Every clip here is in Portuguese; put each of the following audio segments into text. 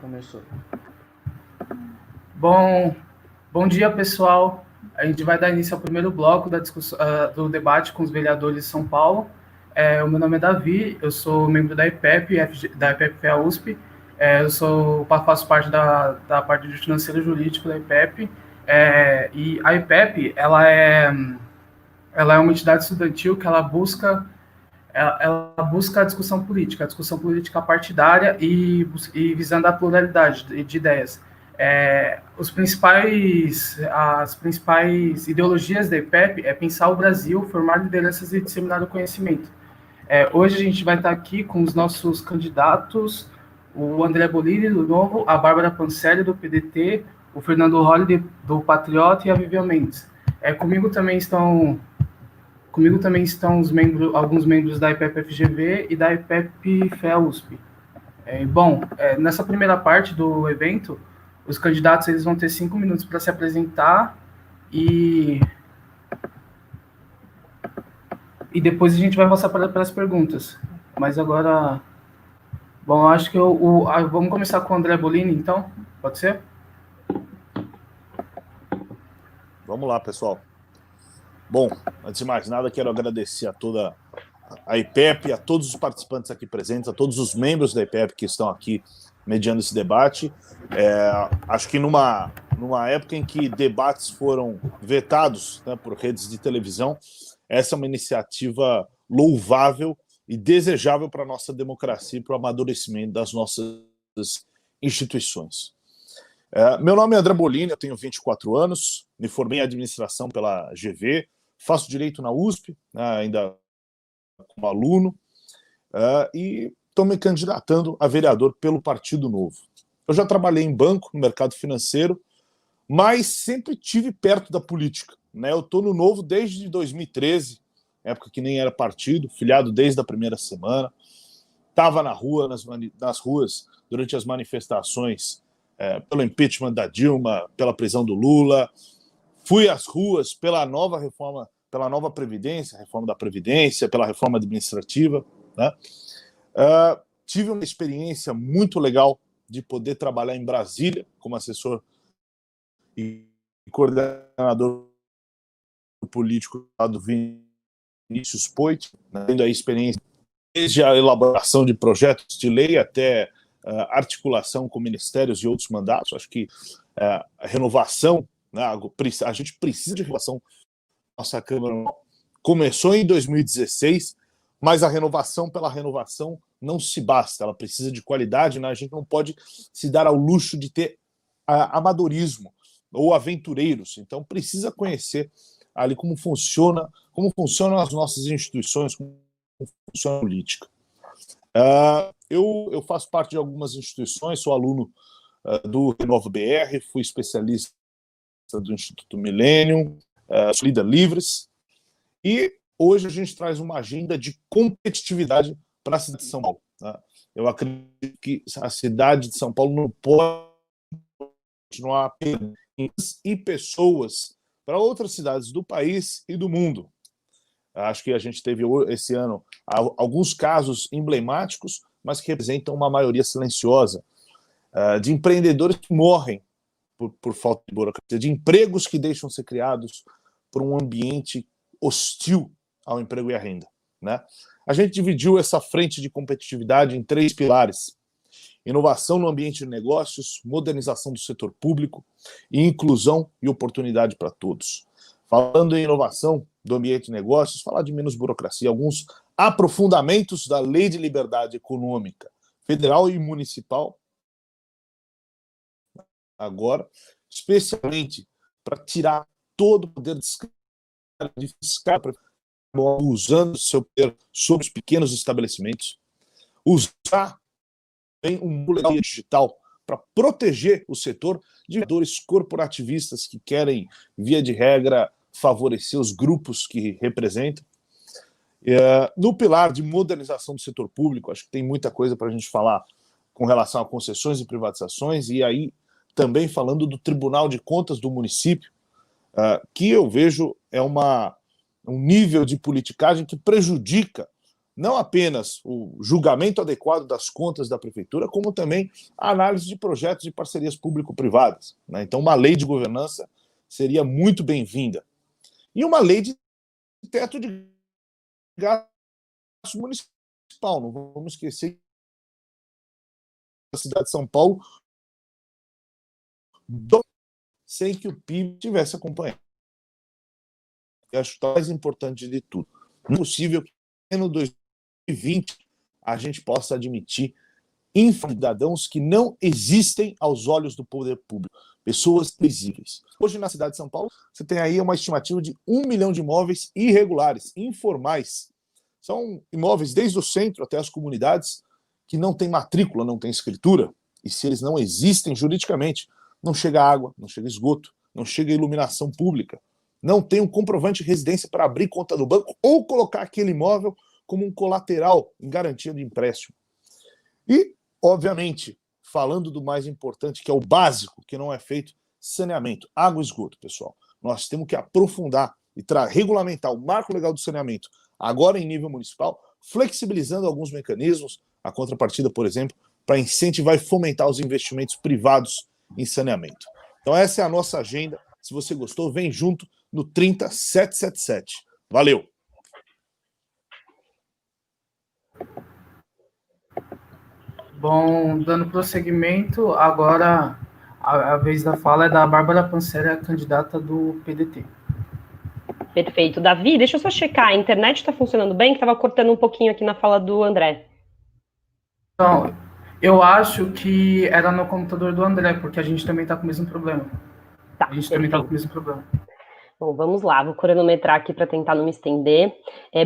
Começou. Bom, bom dia, pessoal. A gente vai dar início ao primeiro bloco da discussão, do debate com os vereadores de São Paulo. O meu nome é Davi, eu sou membro da IPEP, da IPEP USP. Faço parte da parte de financeiro jurídico da IPEP. E a IPEP, ela é uma entidade estudantil que ela busca a discussão política partidária e visando a pluralidade de ideias. As principais ideologias da IPEP é pensar o Brasil, formar lideranças e disseminar o conhecimento. Hoje a gente vai estar aqui com os nossos candidatos, o André Bolini, do Novo, a Bárbara Pancelli, do PDT, o Fernando Holliday, do Patriota, e a Vivian Mendes. Comigo também estão alguns membros da IPEP-FGV e da IPEP-FEA-USP. Nessa primeira parte do evento, os candidatos eles vão ter 5 minutos para se apresentar e depois a gente vai passar para as perguntas. Mas agora, acho que vamos começar com o André Bolini, então? Pode ser? Vamos lá, pessoal. Bom, antes de mais nada, quero agradecer a toda a IPEP, a todos os participantes aqui presentes, a todos os membros da IPEP que estão aqui mediando esse debate. Acho que numa época em que debates foram vetados, né, por redes de televisão, essa é uma iniciativa louvável e desejável para a nossa democracia e para o amadurecimento das nossas instituições. Meu nome é André Bolini, eu tenho 24 anos, me formei em administração pela GV, faço direito na USP, né, ainda como aluno, e estou me candidatando a vereador pelo Partido Novo. Eu já trabalhei em banco, no mercado financeiro, mas sempre tive perto da política, né? Eu estou no Novo desde 2013, época que nem era partido, filiado desde a primeira semana, estava na rua, nas ruas, durante as manifestações pelo impeachment da Dilma, pela prisão do Lula, fui às ruas pela nova reforma, pela nova Previdência, reforma da Previdência, pela reforma administrativa, né? Tive uma experiência muito legal de poder trabalhar em Brasília como assessor e coordenador político do Vinícius Poit, né? Tendo a experiência desde a elaboração de projetos de lei até articulação com ministérios e outros mandatos. Acho que a renovação, né, a gente precisa de renovação. Nossa Câmara começou em 2016, mas a renovação pela renovação não se basta, ela precisa de qualidade, né? A gente não pode se dar ao luxo de ter amadorismo ou aventureiros, então precisa conhecer ali como funcionam as nossas instituições, como funciona a política. Eu faço parte de algumas instituições, sou aluno do Renova BR, fui especialista do Instituto Millennium, sou líder Livres, e hoje a gente traz uma agenda de competitividade para a cidade de São Paulo, né? Eu acredito que a cidade de São Paulo não pode continuar perdendo e pessoas para outras cidades do país e do mundo. Acho que a gente teve esse ano alguns casos emblemáticos, mas que representam uma maioria silenciosa, de empreendedores que morrem por falta de burocracia, de empregos que deixam de ser criados por um ambiente hostil ao emprego e à renda, né? A gente dividiu essa frente de competitividade em 3 pilares: inovação no ambiente de negócios, modernização do setor público e inclusão e oportunidade para todos. Falando em inovação do ambiente de negócios, falar de menos burocracia, alguns aprofundamentos da Lei de Liberdade Econômica Federal e Municipal, agora, especialmente para tirar todo o poder de fiscal, usando seu poder sobre os pequenos estabelecimentos, usar bem um legal digital para proteger o setor de vetores corporativistas que querem, via de regra, favorecer os grupos que representam. No pilar de modernização do setor público, acho que tem muita coisa para a gente falar com relação a concessões e privatizações, e aí também falando do Tribunal de Contas do município, que eu vejo um nível de politicagem que prejudica não apenas o julgamento adequado das contas da prefeitura, como também a análise de projetos de parcerias público-privadas, né? Então, uma lei de governança seria muito bem-vinda. E uma lei de teto de gasto municipal. Não vamos esquecer que a cidade de São Paulo, sem que o PIB tivesse acompanhado. Eu acho que é o mais importante de tudo. Não é possível que no 2020 a gente possa admitir cidadãos que não existem aos olhos do poder público, pessoas invisíveis. Hoje, na cidade de São Paulo, você tem aí uma estimativa de 1 milhão de imóveis irregulares, informais. São imóveis desde o centro até as comunidades que não têm matrícula, não têm escritura, e se eles não existem juridicamente, não chega água, não chega esgoto, não chega iluminação pública, não tem um comprovante de residência para abrir conta do banco ou colocar aquele imóvel como um colateral em garantia de empréstimo. E, obviamente, falando do mais importante, que é o básico, que não é feito, saneamento, água e esgoto, pessoal. Nós temos que aprofundar e regulamentar o marco legal do saneamento, agora em nível municipal, flexibilizando alguns mecanismos, a contrapartida, por exemplo, para incentivar e fomentar os investimentos privados em saneamento. Então essa é a nossa agenda. Se você gostou, vem junto no 30777. Valeu! Bom, dando prosseguimento, agora a vez da fala é da Bárbara Panseri, a candidata do PDT. Perfeito. Davi, deixa eu só checar, a internet está funcionando bem? Que estava cortando um pouquinho aqui na fala do André. Então, eu acho que era no computador do André, porque a gente também está com o mesmo problema. Tá, a gente também está com o mesmo problema. Bom, vamos lá, vou cronometrar aqui para tentar não me estender.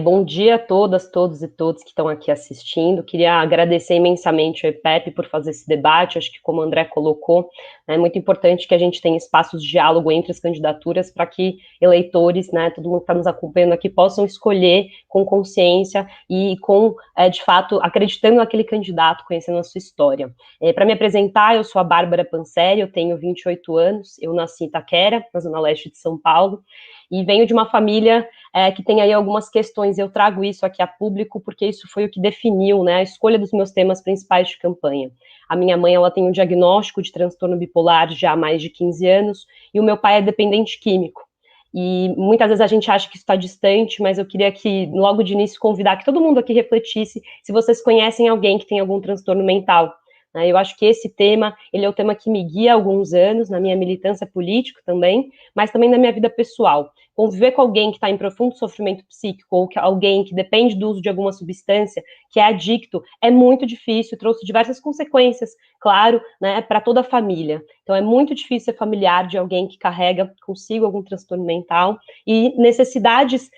Bom dia a todas, todos e todos que estão aqui assistindo. Queria agradecer imensamente ao EPEP por fazer esse debate. Acho que, como o André colocou, é muito importante que a gente tenha espaços de diálogo entre as candidaturas para que eleitores, né, todo mundo que está nos acompanhando aqui, possam escolher com consciência e com, de fato, acreditando naquele candidato, conhecendo a sua história. Para me apresentar, eu sou a Bárbara Panseri, eu tenho 28 anos, eu nasci em Itaquera, na zona leste de São Paulo, e venho de uma família que tem aí algumas questões. Eu trago isso aqui a público porque isso foi o que definiu, né, a escolha dos meus temas principais de campanha. A minha mãe, ela tem um diagnóstico de transtorno bipolar já há mais de 15 anos, e o meu pai é dependente químico. E muitas vezes a gente acha que isso está distante, mas eu queria que, logo de início, convidar que todo mundo aqui refletisse se vocês conhecem alguém que tem algum transtorno mental. Eu acho que esse tema, ele é o tema que me guia há alguns anos, na minha militância política também, mas também na minha vida pessoal. Conviver com alguém que está em profundo sofrimento psíquico, ou que alguém que depende do uso de alguma substância, que é adicto, é muito difícil, trouxe diversas consequências, claro, né, para toda a família. Então é muito difícil ser familiar de alguém que carrega consigo algum transtorno mental e necessidades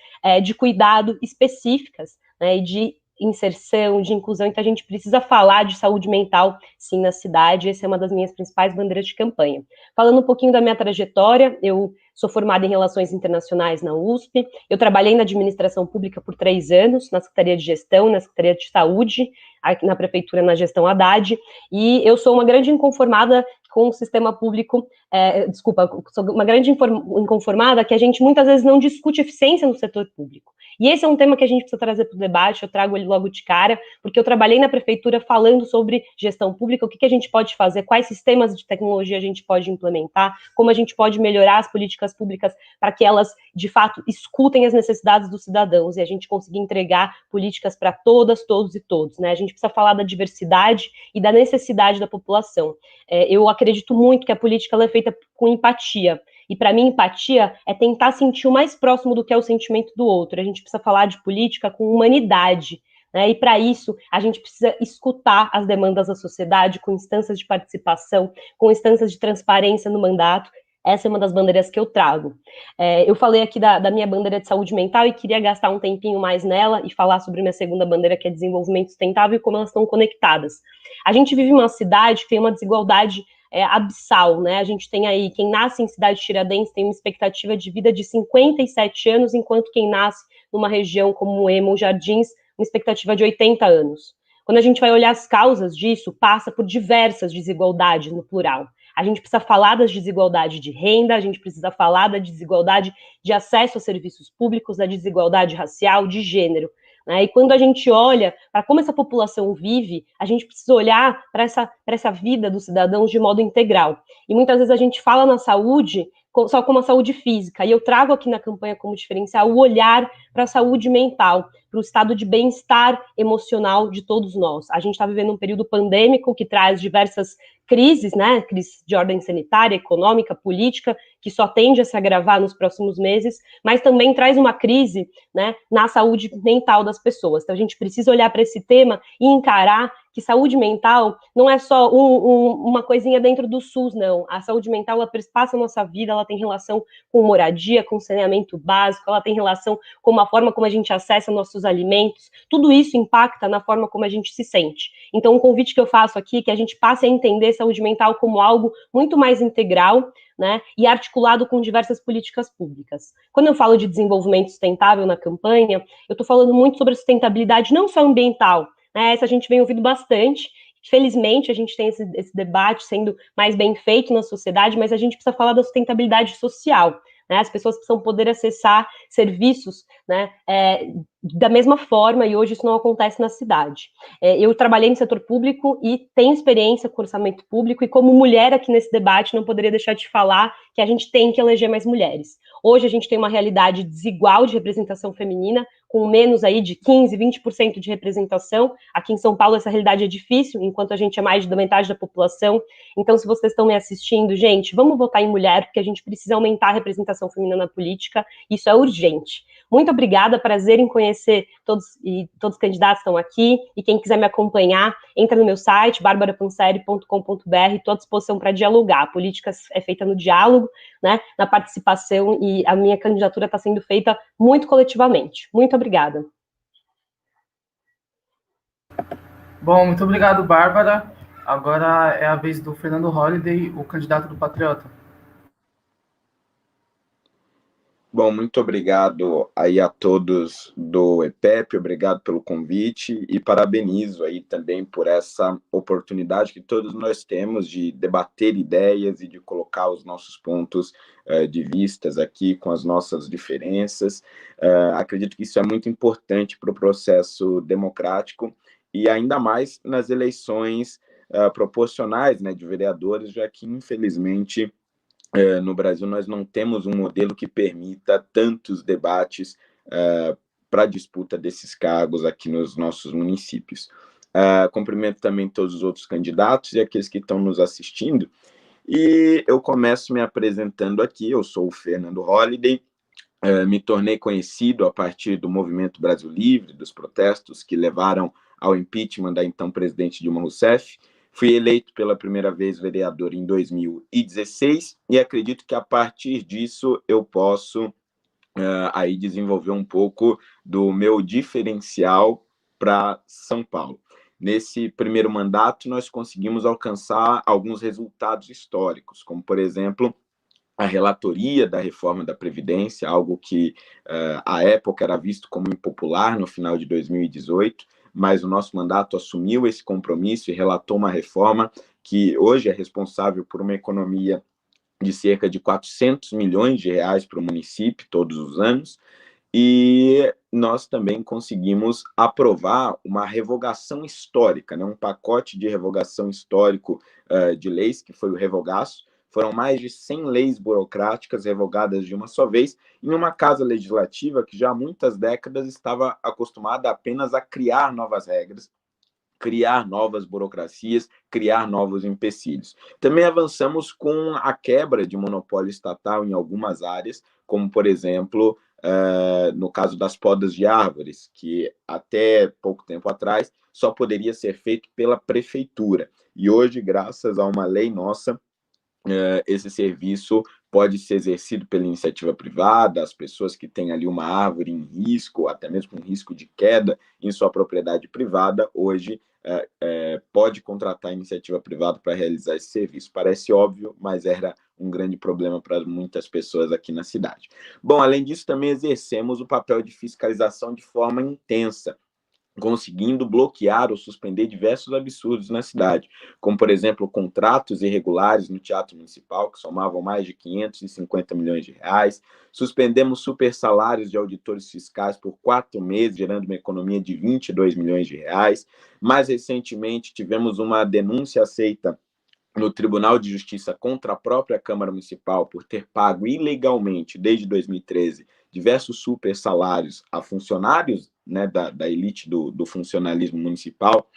de cuidado específicas, né, e de inserção, de inclusão. Então a gente precisa falar de saúde mental, sim, na cidade. Essa é uma das minhas principais bandeiras de campanha. Falando um pouquinho da minha trajetória, eu sou formada em Relações Internacionais na USP, eu trabalhei na administração pública por 3 anos, na Secretaria de Gestão, na Secretaria de Saúde, aqui na Prefeitura, na gestão Haddad, e eu sou uma grande inconformada com o sistema público, sou uma grande inconformada que a gente muitas vezes não discute eficiência no setor público. E esse é um tema que a gente precisa trazer para o debate, eu trago ele logo de cara, porque eu trabalhei na prefeitura falando sobre gestão pública, o que a gente pode fazer, quais sistemas de tecnologia a gente pode implementar, como a gente pode melhorar as políticas públicas para que elas, de fato, escutem as necessidades dos cidadãos e a gente conseguir entregar políticas para todas, todos e todos, né? A gente precisa falar da diversidade e da necessidade da população. Eu acredito muito que a política ela é feita com empatia. E para mim, empatia é tentar sentir o mais próximo do que é o sentimento do outro. A gente precisa falar de política com humanidade, né? E para isso, a gente precisa escutar as demandas da sociedade com instâncias de participação, com instâncias de transparência no mandato. Essa é uma das bandeiras que eu trago. Eu falei aqui da minha bandeira de saúde mental e queria gastar um tempinho mais nela e falar sobre minha segunda bandeira, que é desenvolvimento sustentável e como elas estão conectadas. A gente vive em uma cidade que tem uma desigualdade abissal, né? A gente tem aí, quem nasce em Cidade Tiradentes tem uma expectativa de vida de 57 anos, enquanto quem nasce numa região como Moema ou Jardins, uma expectativa de 80 anos. Quando a gente vai olhar as causas disso, passa por diversas desigualdades no plural. A gente precisa falar das desigualdades de renda, a gente precisa falar da desigualdade de acesso a serviços públicos, da desigualdade racial, de gênero. né? E quando a gente olha para como essa população vive, a gente precisa olhar para essa vida dos cidadãos de modo integral. E muitas vezes a gente fala na saúde só como a saúde física, e eu trago aqui na campanha como diferencial o olhar para a saúde mental, para o estado de bem-estar emocional de todos nós. A gente está vivendo um período pandêmico que traz diversas crises, né? Crise de ordem sanitária, econômica, política, que só tende a se agravar nos próximos meses, mas também traz uma crise, né, na saúde mental das pessoas. Então a gente precisa olhar para esse tema e encarar que saúde mental não é só uma coisinha dentro do SUS, não. A saúde mental, ela perpassa a nossa vida, ela tem relação com moradia, com saneamento básico, ela tem relação com a forma como a gente acessa nossos alimentos, tudo isso impacta na forma como a gente se sente. Então, o convite que eu faço aqui é que a gente passe a entender saúde mental como algo muito mais integral, né, e articulado com diversas políticas públicas. Quando eu falo de desenvolvimento sustentável na campanha, eu estou falando muito sobre sustentabilidade não só ambiental, né, essa a gente vem ouvindo bastante. Felizmente, a gente tem esse debate sendo mais bem feito na sociedade, mas a gente precisa falar da sustentabilidade social, né? As pessoas precisam poder acessar serviços, né, da mesma forma, e hoje isso não acontece na cidade. Eu trabalhei no setor público e tenho experiência com orçamento público, e como mulher aqui nesse debate, não poderia deixar de falar que a gente tem que eleger mais mulheres. Hoje a gente tem uma realidade desigual de representação feminina, com menos aí de 15, 20% de representação. Aqui em São Paulo essa realidade é difícil, enquanto a gente é mais da metade da população. Então, se vocês estão me assistindo, gente, vamos votar em mulher, porque a gente precisa aumentar a representação feminina na política, isso é urgente. Muito obrigada, prazer em conhecer todos os candidatos estão aqui, e quem quiser me acompanhar, entra no meu site, barbarapanseri.com.br, estou à disposição para dialogar. A política é feita no diálogo, né, na participação, e a minha candidatura está sendo feita muito coletivamente. Muito obrigada. Bom, muito obrigado, Bárbara. Agora é a vez do Fernando Holliday, o candidato do Patriota. Bom, muito obrigado aí a todos do EPEP, obrigado pelo convite e parabenizo aí também por essa oportunidade que todos nós temos de debater ideias e de colocar os nossos pontos de vistas aqui com as nossas diferenças. Acredito que isso é muito importante para o processo democrático e ainda mais nas eleições proporcionais, né, de vereadores, já que infelizmente no Brasil, nós não temos um modelo que permita tantos debates para a disputa desses cargos aqui nos nossos municípios. Cumprimento também todos os outros candidatos e aqueles que estão nos assistindo. E eu começo me apresentando aqui. Eu sou o Fernando Holliday, me tornei conhecido a partir do Movimento Brasil Livre, dos protestos que levaram ao impeachment da então presidente Dilma Rousseff. Fui eleito pela primeira vez vereador em 2016 e acredito que a partir disso eu posso aí desenvolver um pouco do meu diferencial para São Paulo. Nesse primeiro mandato, nós conseguimos alcançar alguns resultados históricos, como, por exemplo, a relatoria da reforma da Previdência, algo que à época era visto como impopular no final de 2018, mas o nosso mandato assumiu esse compromisso e relatou uma reforma que hoje é responsável por uma economia de cerca de 400 milhões de reais para o município todos os anos, e nós também conseguimos aprovar uma revogação histórica, né, um pacote de revogação histórico de leis, que foi o Revogaço. Foram mais de 100 leis burocráticas revogadas de uma só vez em uma casa legislativa que já há muitas décadas estava acostumada apenas a criar novas regras, criar novas burocracias, criar novos empecilhos. Também avançamos com a quebra de monopólio estatal em algumas áreas, como, por exemplo, no caso das podas de árvores, que até pouco tempo atrás só poderia ser feito pela prefeitura. E hoje, graças a uma lei nossa, esse serviço pode ser exercido pela iniciativa privada, as pessoas que têm ali uma árvore em risco, até mesmo com risco de queda em sua propriedade privada, hoje pode contratar a iniciativa privada para realizar esse serviço. Parece óbvio, mas era um grande problema para muitas pessoas aqui na cidade. Bom, além disso, também exercemos o papel de fiscalização de forma intensa. conseguindo bloquear ou suspender diversos absurdos na cidade, como, por exemplo, contratos irregulares no Teatro Municipal, que somavam mais de 550 milhões de reais. Suspendemos super salários de auditores fiscais por 4 meses, gerando uma economia de 22 milhões de reais. Mais recentemente, tivemos uma denúncia aceita no Tribunal de Justiça contra a própria Câmara Municipal por ter pago ilegalmente, desde 2013, diversos super salários a funcionários, né, da elite do funcionalismo municipal,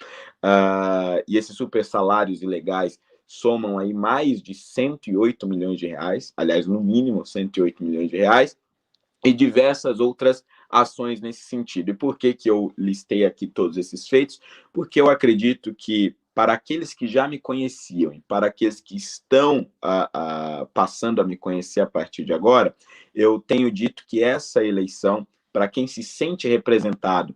e esses super salários ilegais somam aí mais de 108 milhões de reais, aliás, no mínimo 108 milhões de reais, e diversas outras ações nesse sentido. E por que eu listei aqui todos esses feitos? Porque eu acredito que, para aqueles que já me conheciam e para aqueles que estão passando a me conhecer a partir de agora, eu tenho dito que essa eleição, para quem se sente representado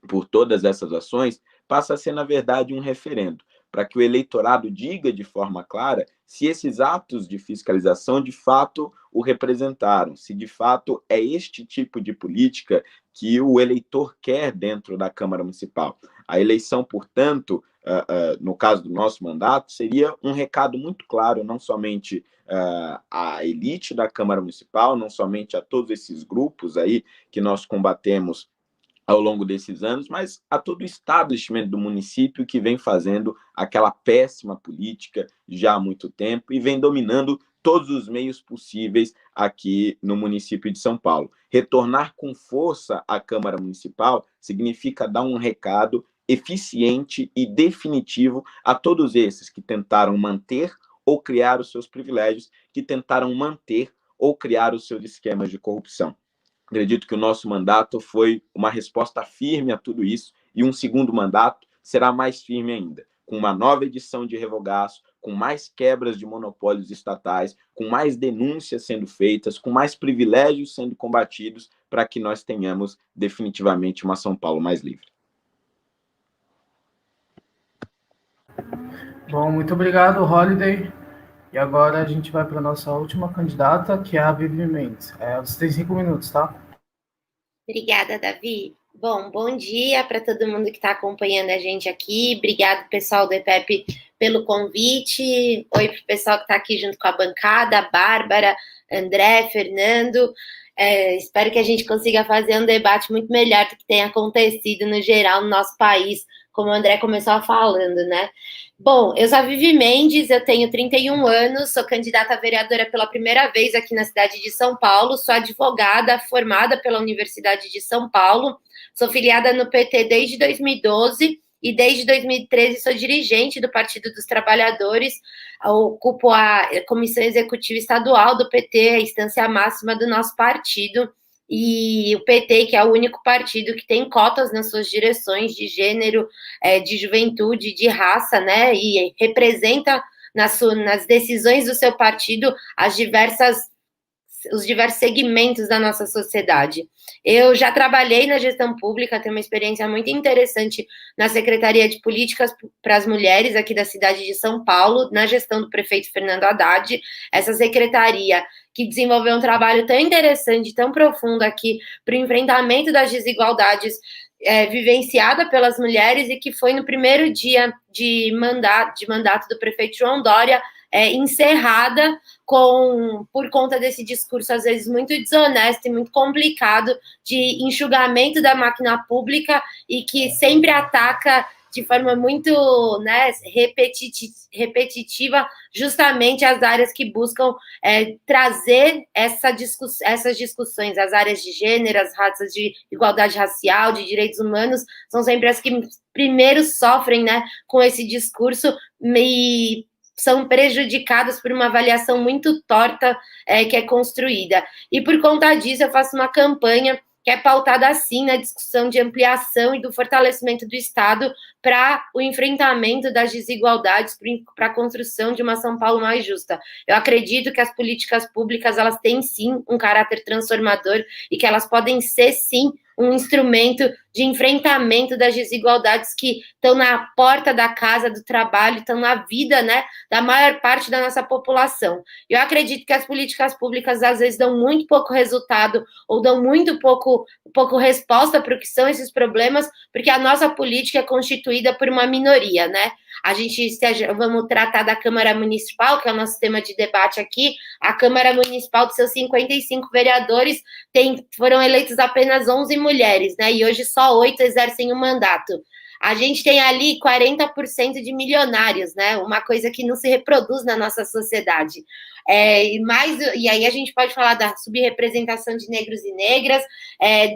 por todas essas ações, passa a ser, na verdade, um referendo, para que o eleitorado diga de forma clara se esses atos de fiscalização de fato o representaram, se de fato é este tipo de política que o eleitor quer dentro da Câmara Municipal. A eleição, portanto, no caso do nosso mandato, seria um recado muito claro, não somente à elite da Câmara Municipal, não somente a todos esses grupos aí que nós combatemos ao longo desses anos, mas a todo o establishment do município que vem fazendo aquela péssima política já há muito tempo e vem dominando todos os meios possíveis aqui no município de São Paulo. Retornar com força à Câmara Municipal significa dar um recado eficiente e definitivo a todos esses que tentaram manter ou criar os seus privilégios, que tentaram manter ou criar os seus esquemas de corrupção. Acredito que o nosso mandato foi uma resposta firme a tudo isso, e um segundo mandato será mais firme ainda, com uma nova edição de Revogaço, com mais quebras de monopólios estatais, com mais denúncias sendo feitas, com mais privilégios sendo combatidos, para que nós tenhamos definitivamente uma São Paulo mais livre. Bom, muito obrigado, Holiday. E agora a gente vai para a nossa última candidata, que é a Vivi Mendes. Você tem 5 minutos, tá? Obrigada, Davi. Bom dia para todo mundo que está acompanhando a gente aqui. Obrigado, pessoal do EPEP, pelo convite. Oi para o pessoal que está aqui junto com a bancada, Bárbara, André, Fernando. Espero que a gente consiga fazer um debate muito melhor do que tem acontecido no geral no nosso país, como o André começou falando, né? Bom, eu sou a Vivi Mendes, eu tenho 31 anos, sou candidata a vereadora pela primeira vez aqui na cidade de São Paulo, sou advogada formada pela Universidade de São Paulo, sou filiada no PT desde 2012 e desde 2013 sou dirigente do Partido dos Trabalhadores, ocupo a Comissão Executiva Estadual do PT, a instância máxima do nosso partido, e o PT, que é o único partido que tem cotas nas suas direções de gênero, de juventude, de raça, né, e representa nas decisões do seu partido os diversos segmentos da nossa sociedade. Eu já trabalhei na gestão pública, tenho uma experiência muito interessante na Secretaria de Políticas para as Mulheres aqui da cidade de São Paulo, na gestão do prefeito Fernando Haddad. Essa secretaria que desenvolveu um trabalho tão interessante, tão profundo aqui para o enfrentamento das desigualdades vivenciada pelas mulheres e que foi no primeiro dia de mandato do prefeito João Dória, encerrada por conta desse discurso, às vezes, muito desonesto e muito complicado de enxugamento da máquina pública e que sempre ataca de forma muito, né, repetitiva justamente as áreas que buscam trazer essas discussões, as áreas de gênero, as raças de igualdade racial, de direitos humanos, são sempre as que primeiro sofrem, né, com esse discurso e são prejudicadas por uma avaliação muito torta que é construída. E por conta disso eu faço uma campanha que é pautada assim na discussão de ampliação e do fortalecimento do Estado para o enfrentamento das desigualdades, para a construção de uma São Paulo mais justa. Eu acredito que as políticas públicas, elas têm sim um caráter transformador e que elas podem ser sim um instrumento de enfrentamento das desigualdades que estão na porta da casa, do trabalho, estão na vida, né, da maior parte da nossa população. Eu acredito que as políticas públicas, às vezes, dão muito pouco resultado ou dão muito pouco resposta para o que são esses problemas, porque a nossa política é constituída por uma minoria, né? Vamos tratar da Câmara Municipal, que é o nosso tema de debate aqui. A Câmara Municipal, de seus 55 vereadores, foram eleitos apenas 11 mulheres, né? E hoje só 8 exercem o mandato. A gente tem ali 40% de milionários, né? Uma coisa que não se reproduz na nossa sociedade. E aí a gente pode falar da subrepresentação de negros e negras,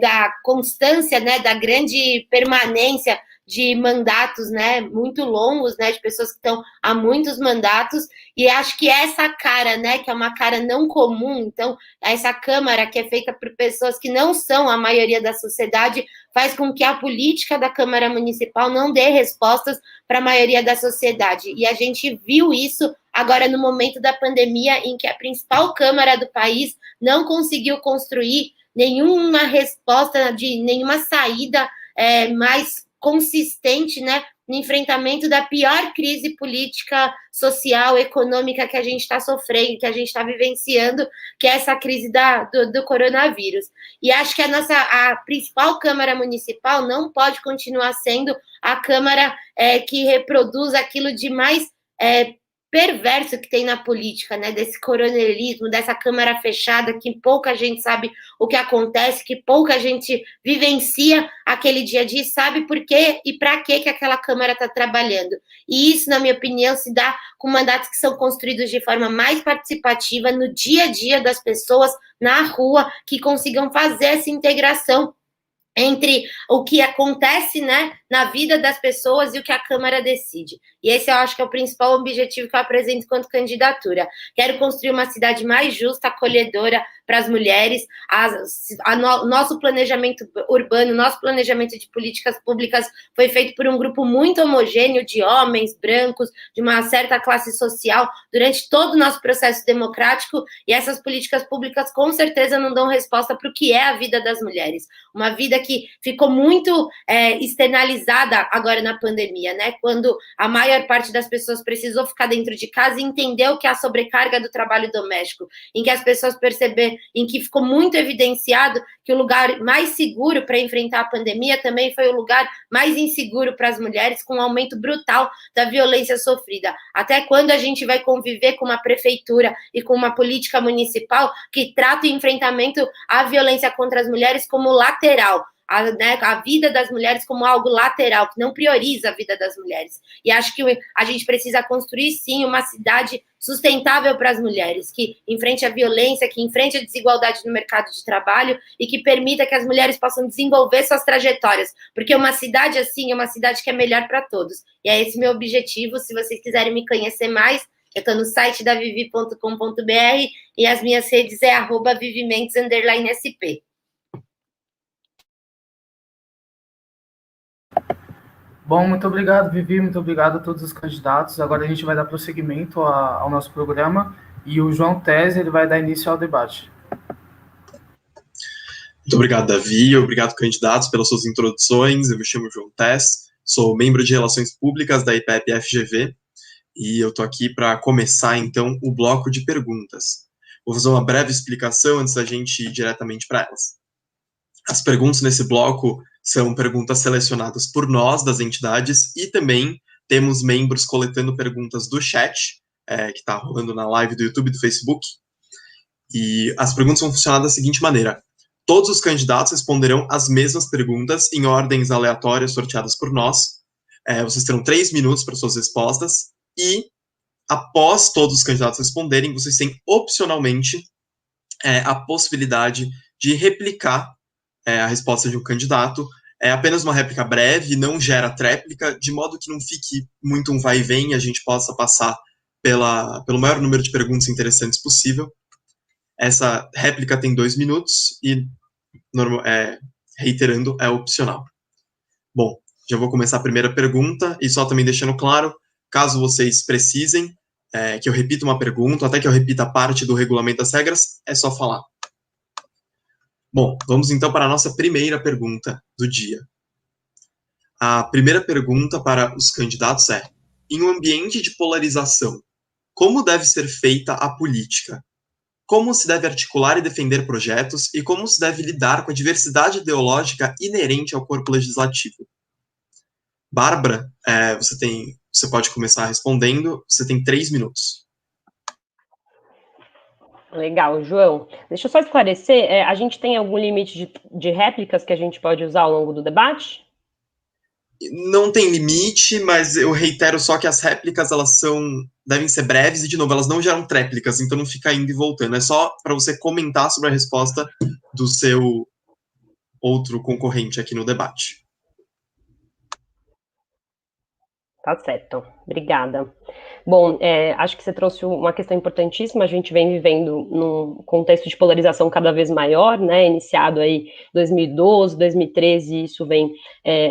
da constância, né, da grande permanência de mandatos, né, muito longos, né, de pessoas que estão há muitos mandatos, e acho que essa cara, né, que é uma cara não comum, então, essa Câmara que é feita por pessoas que não são a maioria da sociedade, faz com que a política da Câmara Municipal não dê respostas para a maioria da sociedade, e a gente viu isso agora no momento da pandemia, em que a principal Câmara do país não conseguiu construir nenhuma resposta, nenhuma saída mais consistente, né, no enfrentamento da pior crise política, social, econômica que a gente está sofrendo, que a gente está vivenciando, que é essa crise do coronavírus. E acho que a principal Câmara Municipal não pode continuar sendo a Câmara que reproduz aquilo de mais perverso que tem na política, né, desse coronelismo, dessa Câmara fechada, que pouca gente sabe o que acontece, que pouca gente vivencia aquele dia a dia, sabe por quê e para que aquela Câmara está trabalhando. E isso, na minha opinião, se dá com mandatos que são construídos de forma mais participativa no dia a dia das pessoas, na rua, que consigam fazer essa integração entre o que acontece, né, na vida das pessoas e o que a Câmara decide. E esse eu acho que é o principal objetivo que eu apresento enquanto candidatura. Quero construir uma cidade mais justa, acolhedora para as mulheres. Nosso planejamento urbano, nosso planejamento de políticas públicas foi feito por um grupo muito homogêneo de homens, brancos, de uma certa classe social, durante todo o nosso processo democrático, e essas políticas públicas com certeza não dão resposta para o que é a vida das mulheres. Uma vida que ficou muito externalizada agora na pandemia, né? Quando a maior parte das pessoas precisou ficar dentro de casa e entendeu que a sobrecarga do trabalho doméstico, em que as pessoas perceberam, em que ficou muito evidenciado que o lugar mais seguro para enfrentar a pandemia também foi o lugar mais inseguro para as mulheres, com um aumento brutal da violência sofrida. Até quando a gente vai conviver com uma prefeitura e com uma política municipal que trata o enfrentamento à violência contra as mulheres como lateral? A vida das mulheres como algo lateral, que não prioriza a vida das mulheres. E acho que a gente precisa construir, sim, uma cidade sustentável para as mulheres, que enfrente a violência, que enfrente a desigualdade no mercado de trabalho e que permita que as mulheres possam desenvolver suas trajetórias, porque uma cidade assim é uma cidade que é melhor para todos. E é esse meu objetivo. Se vocês quiserem me conhecer mais, eu estou no site da vivi.com.br e as minhas redes é @vivimentes_sp. Bom, muito obrigado, Vivi, muito obrigado a todos os candidatos. Agora a gente vai dar prosseguimento ao nosso programa e o João Tese ele vai dar início ao debate. Muito obrigado, Davi, obrigado, candidatos, pelas suas introduções. Eu me chamo João Tese, sou membro de Relações Públicas da IPEP-FGV e eu estou aqui para começar, então, o bloco de perguntas. Vou fazer uma breve explicação antes da gente ir diretamente para elas. As perguntas nesse bloco são perguntas selecionadas por nós, das entidades, e também temos membros coletando perguntas do chat, que está rolando na live do YouTube e do Facebook. E as perguntas vão funcionar da seguinte maneira. Todos os candidatos responderão as mesmas perguntas em ordens aleatórias sorteadas por nós. Vocês terão 3 minutos para suas respostas. E, após todos os candidatos responderem, vocês têm, opcionalmente, a possibilidade de replicar a resposta de um candidato. É apenas uma réplica breve, não gera tréplica, de modo que não fique muito um vai e vem, a gente possa passar pelo maior número de perguntas interessantes possível. Essa réplica tem 2 minutos e, reiterando, é opcional. Bom, já vou começar a primeira pergunta e só também deixando claro, caso vocês precisem que eu repita uma pergunta, até que eu repita parte do regulamento das regras, é só falar. Bom, vamos então para a nossa primeira pergunta do dia. A primeira pergunta para os candidatos é: em um ambiente de polarização, como deve ser feita a política? Como se deve articular e defender projetos e como se deve lidar com a diversidade ideológica inerente ao corpo legislativo? Bárbara, você pode começar respondendo, você tem 3 minutos. Legal, João. Deixa eu só esclarecer, a gente tem algum limite de réplicas que a gente pode usar ao longo do debate? Não tem limite, mas eu reitero só que as réplicas, devem ser breves e, de novo, elas não geram tréplicas, então não fica indo e voltando. É só para você comentar sobre a resposta do seu outro concorrente aqui no debate. Tá certo, obrigada. Bom, acho que você trouxe uma questão importantíssima. A gente vem vivendo num contexto de polarização cada vez maior, né? Iniciado aí 2012, 2013, isso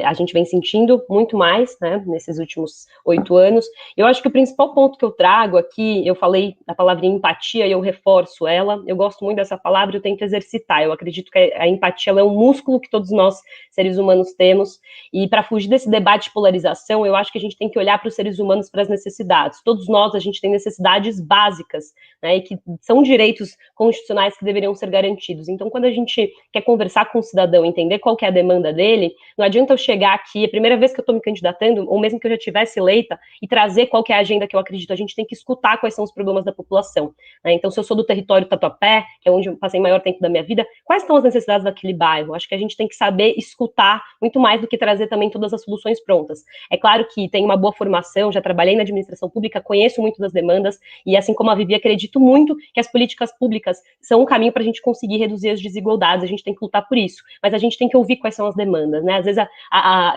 a gente vem sentindo muito mais, né? Nesses últimos 8 anos. Eu acho que o principal ponto que eu trago aqui, eu falei a palavra empatia e eu reforço ela. Eu gosto muito dessa palavra, eu tento exercitar. Eu acredito que a empatia ela é um músculo que todos nós, seres humanos, temos. E para fugir desse debate de polarização, eu acho que a gente tem que olhar para os seres humanos, para as necessidades. Todos nós, a gente tem necessidades básicas, né, e que são direitos constitucionais que deveriam ser garantidos. Então, quando a gente quer conversar com o cidadão, entender qual que é a demanda dele, não adianta eu chegar aqui, a primeira vez que eu estou me candidatando, ou mesmo que eu já tivesse eleita, e trazer qual que é a agenda que eu acredito. A gente tem que escutar quais são os problemas da população, né? Então, se eu sou do território Tatuapé, que é onde eu passei o maior tempo da minha vida, quais são as necessidades daquele bairro? Acho que a gente tem que saber escutar muito mais do que trazer também todas as soluções prontas. É claro que tem uma boa formação, já trabalhei na administração pública, conheço muito das demandas, e assim como a Vivi, acredito muito que as políticas públicas são um caminho para a gente conseguir reduzir as desigualdades, a gente tem que lutar por isso, mas a gente tem que ouvir quais são as demandas, né? Às vezes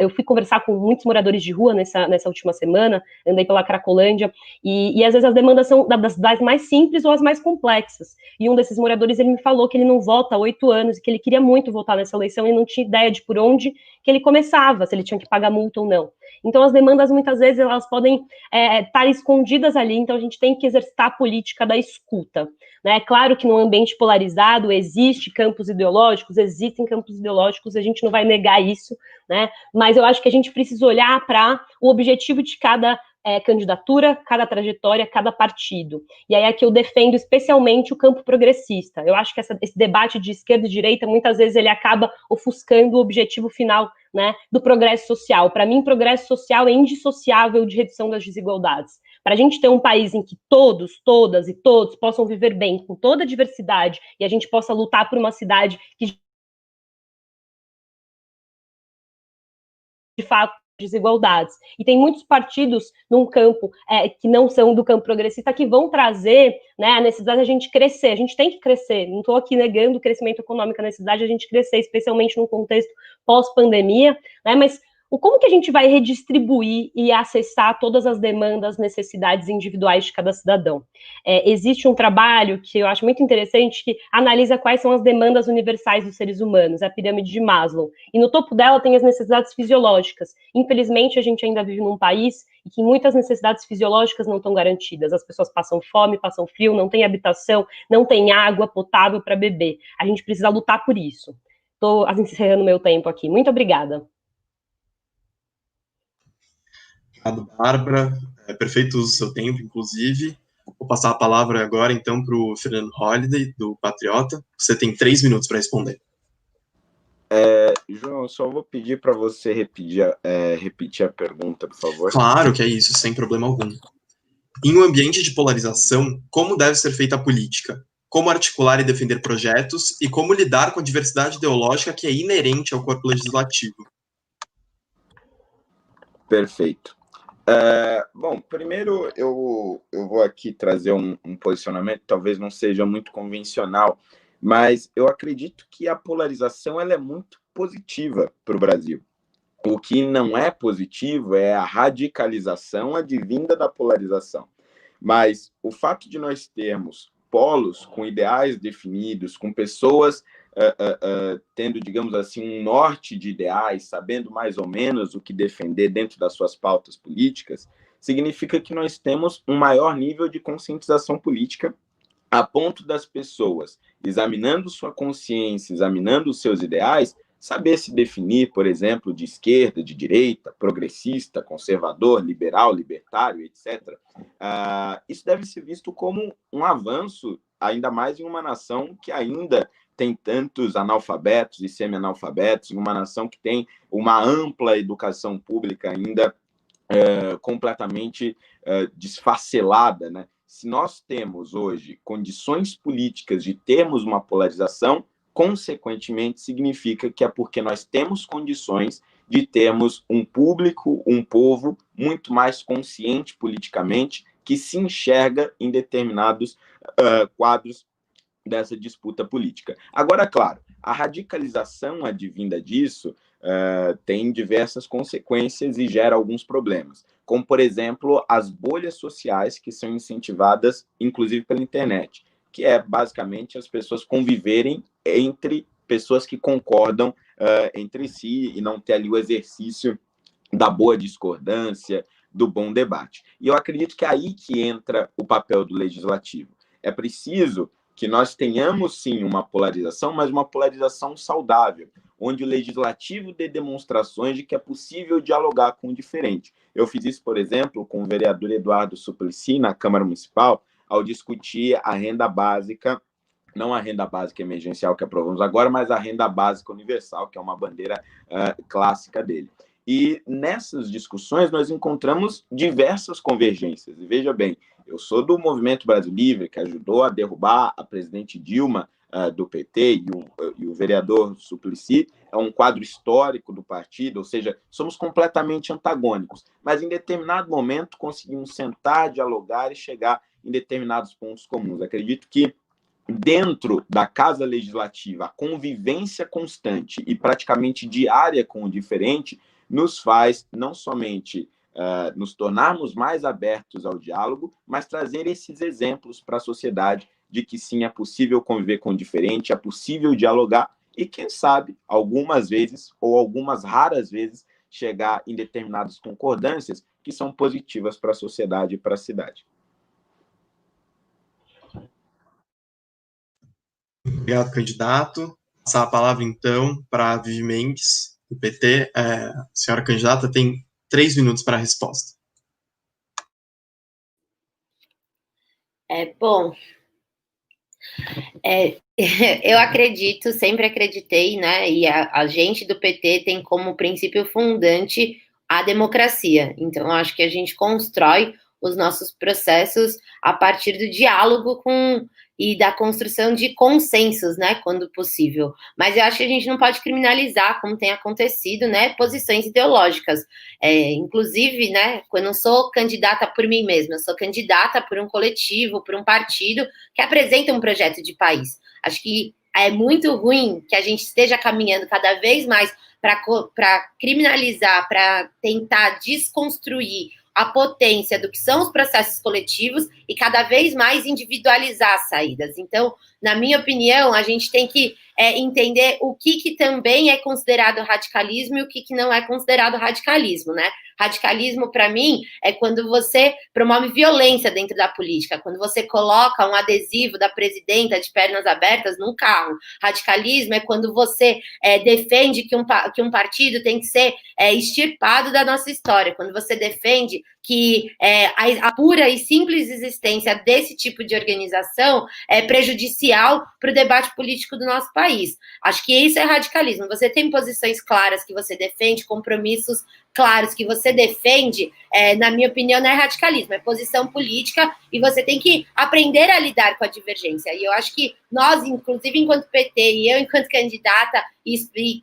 eu fui conversar com muitos moradores de rua nessa última semana, andei pela Cracolândia, e às vezes as demandas são das mais simples ou as mais complexas, e um desses moradores, ele me falou que ele não vota há 8 anos, e que ele queria muito votar nessa eleição, e não tinha ideia de por onde que ele começava, se ele tinha que pagar multa ou não. Então, as demandas, muitas vezes, elas podem estar escondidas ali, então a gente tem que exercitar a política da escuta, né? É claro que num ambiente polarizado existem campos ideológicos, a gente não vai negar isso, né? Mas eu acho que a gente precisa olhar para o objetivo de cada candidatura, cada trajetória, cada partido. E aí aqui eu defendo especialmente o campo progressista. Eu acho que esse debate de esquerda e direita, muitas vezes ele acaba ofuscando o objetivo final, né, do progresso social. Para mim, progresso social é indissociável de redução das desigualdades. Para a gente ter um país em que todos, todas e todos possam viver bem, com toda a diversidade, e a gente possa lutar por uma cidade que, de fato, desigualdades. E tem muitos partidos num campo que não são do campo progressista que vão trazer, né, a necessidade de a gente crescer. A gente tem que crescer. Não estou aqui negando o crescimento econômico, a necessidade de a gente crescer, especialmente num contexto pós-pandemia, né, mas como que a gente vai redistribuir e acessar todas as demandas, necessidades individuais de cada cidadão? Existe um trabalho que eu acho muito interessante que analisa quais são as demandas universais dos seres humanos, a pirâmide de Maslow, e no topo dela tem as necessidades fisiológicas. Infelizmente, a gente ainda vive num país em que muitas necessidades fisiológicas não estão garantidas. As pessoas passam fome, passam frio, não tem habitação, não tem água potável para beber. A gente precisa lutar por isso. Estou encerrando meu tempo aqui. Muito obrigada. Obrigado, Bárbara. Perfeito uso do seu tempo, inclusive. Vou passar a palavra agora, então, para o Fernando Holliday, do Patriota. Você tem 3 minutos para responder. João, eu só vou pedir para você repetir a pergunta, por favor. Claro que é isso, sem problema algum. Em um ambiente de polarização, como deve ser feita a política? Como articular e defender projetos? E como lidar com a diversidade ideológica que é inerente ao corpo legislativo? Perfeito. Bom, primeiro eu vou aqui trazer um posicionamento, talvez não seja muito convencional, mas eu acredito que a polarização ela é muito positiva para o Brasil. O que não é positivo é a radicalização advinda da polarização. Mas o fato de nós termos polos com ideais definidos, com pessoas tendo, digamos assim, um norte de ideais, sabendo mais ou menos o que defender dentro das suas pautas políticas, significa que nós temos um maior nível de conscientização política a ponto das pessoas, examinando sua consciência, examinando os seus ideais, saber se definir, por exemplo, de esquerda, de direita, progressista, conservador, liberal, libertário, etc. Isso deve ser visto como um avanço, ainda mais em uma nação que ainda tem tantos analfabetos e semi-analfabetos, em uma nação que tem uma ampla educação pública ainda completamente desfacelada, né? Se nós temos hoje condições políticas de termos uma polarização, consequentemente significa que é porque nós temos condições de termos um público, um povo muito mais consciente politicamente, que se enxerga em determinados quadros dessa disputa política. Agora, claro, a radicalização advinda disso tem diversas consequências e gera alguns problemas, como, por exemplo, as bolhas sociais que são incentivadas, inclusive pela internet, que é basicamente as pessoas conviverem entre pessoas que concordam entre si e não ter ali o exercício da boa discordância, do bom debate. E eu acredito que é aí que entra o papel do legislativo. É preciso que nós tenhamos, sim, uma polarização, mas uma polarização saudável, onde o legislativo dê demonstrações de que é possível dialogar com o diferente. Eu fiz isso, por exemplo, com o vereador Eduardo Suplicy, na Câmara Municipal, ao discutir a renda básica, não a renda básica emergencial que aprovamos agora, mas a renda básica universal, que é uma bandeira clássica dele. E nessas discussões nós encontramos diversas convergências. E veja bem, eu sou do Movimento Brasil Livre, que ajudou a derrubar a presidente Dilma do PT, e o vereador Suplicy é um quadro histórico do partido, ou seja, somos completamente antagônicos, mas em determinado momento conseguimos sentar, dialogar e chegar em determinados pontos comuns. Acredito que dentro da Casa Legislativa, a convivência constante e praticamente diária com o diferente nos faz não somente nos tornarmos mais abertos ao diálogo, mas trazer esses exemplos para a sociedade de que sim, é possível conviver com o diferente, é possível dialogar e, quem sabe, algumas vezes ou algumas raras vezes, chegar em determinadas concordâncias que são positivas para a sociedade e para a cidade. Obrigado, candidato. Passar a palavra, então, para a Vivi Mendes, do PT. A senhora candidata tem 3 minutos para a resposta. Bom, eu acredito, sempre acreditei, né, e a gente do PT tem como princípio fundante a democracia. Então, eu acho que a gente constrói os nossos processos a partir do diálogo e da construção de consensos, né, quando possível. Mas eu acho que a gente não pode criminalizar, como tem acontecido, né, posições ideológicas. Inclusive, né, eu não sou candidata por mim mesma, eu sou candidata por um coletivo, por um partido que apresenta um projeto de país. Acho que é muito ruim que a gente esteja caminhando cada vez mais para criminalizar, para tentar desconstruir a potência do que são os processos coletivos e cada vez mais individualizar as saídas. Então, na minha opinião, a gente tem que entender o que também é considerado radicalismo e o que não é considerado radicalismo, né? Radicalismo, para mim, é quando você promove violência dentro da política, quando você coloca um adesivo da presidenta de pernas abertas num carro. Radicalismo é quando você defende que um partido tem que ser extirpado da nossa história, quando você defende que a pura e simples existência desse tipo de organização é prejudicial para o debate político do nosso país. Acho que isso é radicalismo. Você tem posições claras que você defende, compromissos claros que você defende, na minha opinião, não é radicalismo, é posição política e você tem que aprender a lidar com a divergência. E eu acho que nós, inclusive enquanto PT e eu enquanto candidata, e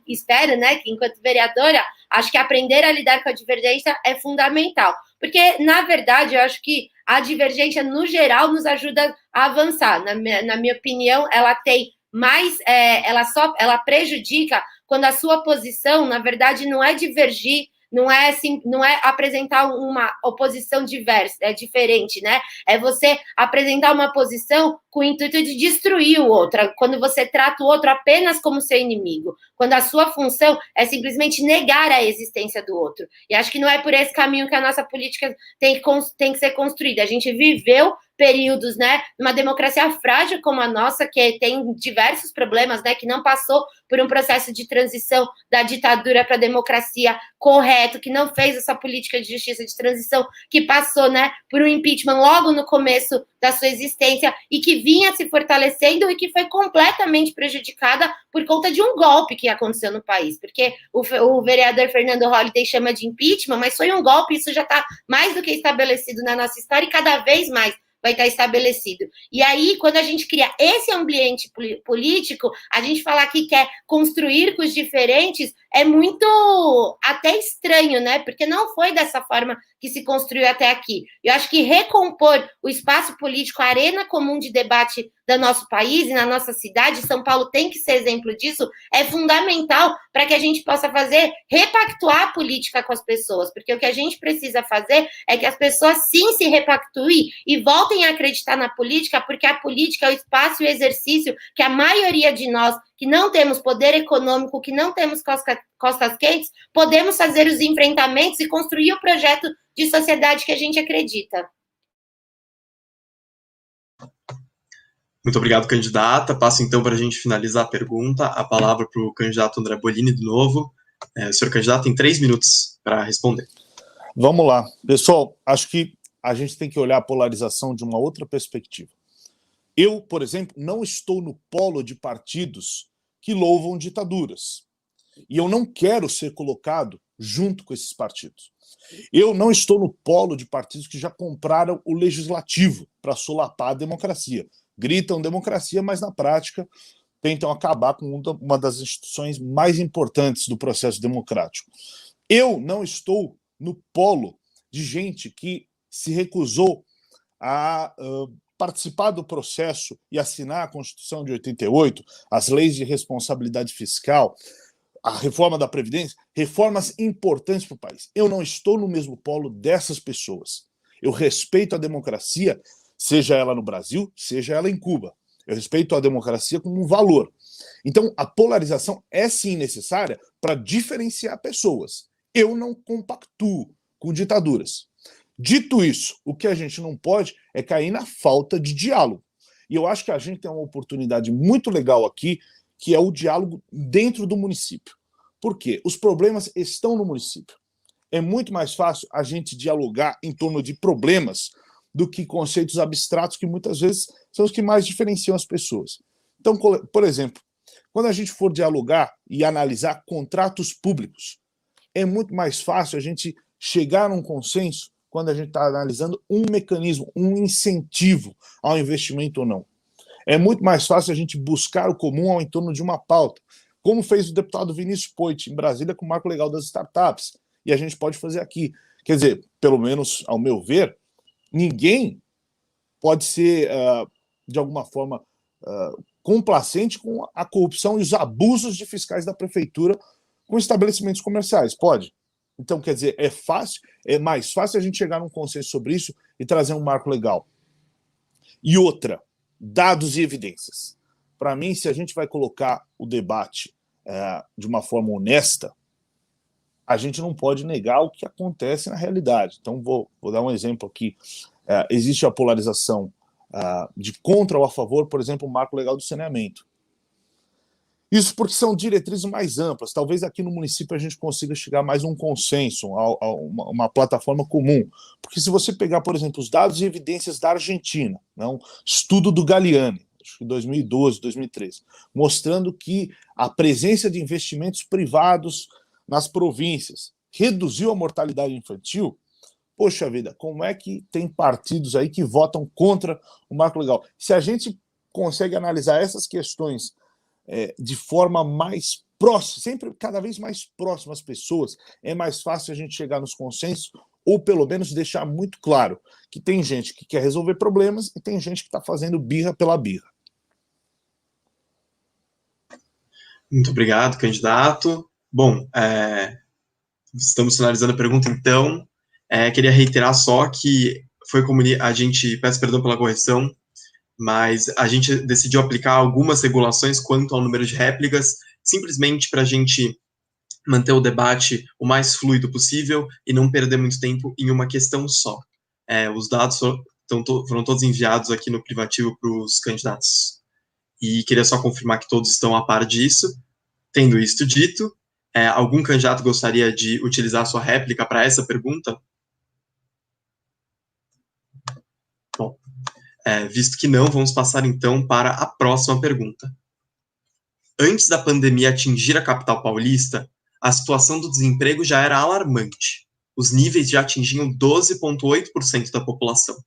espero, né, que enquanto vereadora, acho que aprender a lidar com a divergência é fundamental. Porque, na verdade, eu acho que a divergência, no geral, nos ajuda a avançar. Na minha opinião, ela tem mais, ela prejudica quando a sua posição, na verdade, não é divergir, não é apresentar uma oposição diferente, né? É você apresentar uma posição com o intuito de destruir o outro, quando você trata o outro apenas como seu inimigo, quando a sua função é simplesmente negar a existência do outro. E acho que não é por esse caminho que a nossa política tem que ser construída. A gente viveu períodos, né, numa democracia frágil como a nossa, que tem diversos problemas, né, que não passou por um processo de transição da ditadura para a democracia correto, que não fez essa política de justiça de transição, que passou, né, por um impeachment logo no começo da sua existência e que vinha se fortalecendo e que foi completamente prejudicada por conta de um golpe que aconteceu no país, porque o vereador Fernando Holliday chama de impeachment, mas foi um golpe, isso já está mais do que estabelecido na nossa história e cada vez mais vai estar estabelecido. E aí, quando a gente cria esse ambiente político, a gente falar que quer construir com os diferentes é muito até estranho, né? Porque não foi dessa forma que se construiu até aqui. Eu acho que recompor o espaço político, a arena comum de debate do nosso país e na nossa cidade, São Paulo tem que ser exemplo disso, é fundamental para que a gente possa repactuar a política com as pessoas, porque o que a gente precisa fazer é que as pessoas sim se repactuem e voltem a acreditar na política, porque a política é o espaço e o exercício que a maioria de nós, que não temos poder econômico, que não temos costas quentes, podemos fazer os enfrentamentos e construir o projeto de sociedade que a gente acredita. Muito obrigado, candidata. Passo, então, para a gente finalizar a pergunta, a palavra para o candidato André Bolini, de novo. O senhor candidato tem 3 minutos para responder. Vamos lá. Pessoal, acho que a gente tem que olhar a polarização de uma outra perspectiva. Eu, por exemplo, não estou no polo de partidos que louvam ditaduras. E eu não quero ser colocado junto com esses partidos. Eu não estou no polo de partidos que já compraram o legislativo para solapar a democracia. Gritam democracia, mas na prática tentam acabar com uma das instituições mais importantes do processo democrático. Eu não estou no polo de gente que se recusou a participar do processo e assinar a Constituição de 88, as leis de responsabilidade fiscal, a reforma da Previdência, reformas importantes para o país. Eu não estou no mesmo polo dessas pessoas. Eu respeito a democracia, seja ela no Brasil, seja ela em Cuba. Eu respeito a democracia como um valor. Então, a polarização é sim necessária para diferenciar pessoas. Eu não compactuo com ditaduras. Dito isso, o que a gente não pode é cair na falta de diálogo. E eu acho que a gente tem uma oportunidade muito legal aqui, que é o diálogo dentro do município. Por quê? Os problemas estão no município. É muito mais fácil a gente dialogar em torno de problemas do que conceitos abstratos que muitas vezes são os que mais diferenciam as pessoas. Então, por exemplo, quando a gente for dialogar e analisar contratos públicos, é muito mais fácil a gente chegar num consenso quando a gente está analisando um mecanismo, um incentivo ao investimento ou não. É muito mais fácil a gente buscar o comum ao entorno de uma pauta, como fez o deputado Vinícius Poit em Brasília com o Marco Legal das Startups, e a gente pode fazer aqui. Quer dizer, pelo menos ao meu ver, ninguém pode ser, de alguma forma, complacente com a corrupção e os abusos de fiscais da prefeitura com estabelecimentos comerciais. Pode? Então, quer dizer, é mais fácil a gente chegar num consenso sobre isso e trazer um marco legal. E outra, dados e evidências. Para mim, se a gente vai colocar o debate de uma forma honesta, a gente não pode negar o que acontece na realidade. Então, vou dar um exemplo aqui. Existe a polarização de contra ou a favor, por exemplo, o marco legal do saneamento. Isso porque são diretrizes mais amplas. Talvez aqui no município a gente consiga chegar mais a um consenso, a uma plataforma comum. Porque se você pegar, por exemplo, os dados e evidências da Argentina, um estudo do Galliani, acho que 2012, 2013, mostrando que a presença de investimentos privados nas províncias reduziu a mortalidade infantil, poxa vida, como é que tem partidos aí que votam contra o marco legal? Se a gente consegue analisar essas questões de forma mais próxima, sempre cada vez mais próxima às pessoas, é mais fácil a gente chegar nos consensos, ou pelo menos deixar muito claro que tem gente que quer resolver problemas e tem gente que está fazendo birra pela birra. Muito obrigado, candidato. Bom, estamos finalizando a pergunta, então. Queria reiterar só que foi como a gente, peço perdão pela correção, mas a gente decidiu aplicar algumas regulações quanto ao número de réplicas, simplesmente para a gente manter o debate o mais fluido possível e não perder muito tempo em uma questão só. Os dados foram todos enviados aqui no privativo para os candidatos. E queria só confirmar que todos estão a par disso. Tendo isto dito, algum candidato gostaria de utilizar sua réplica para essa pergunta? Bom, visto que não, vamos passar então para a próxima pergunta. Antes da pandemia atingir a capital paulista, a situação do desemprego já era alarmante. Os níveis já atingiam 12,8% da população.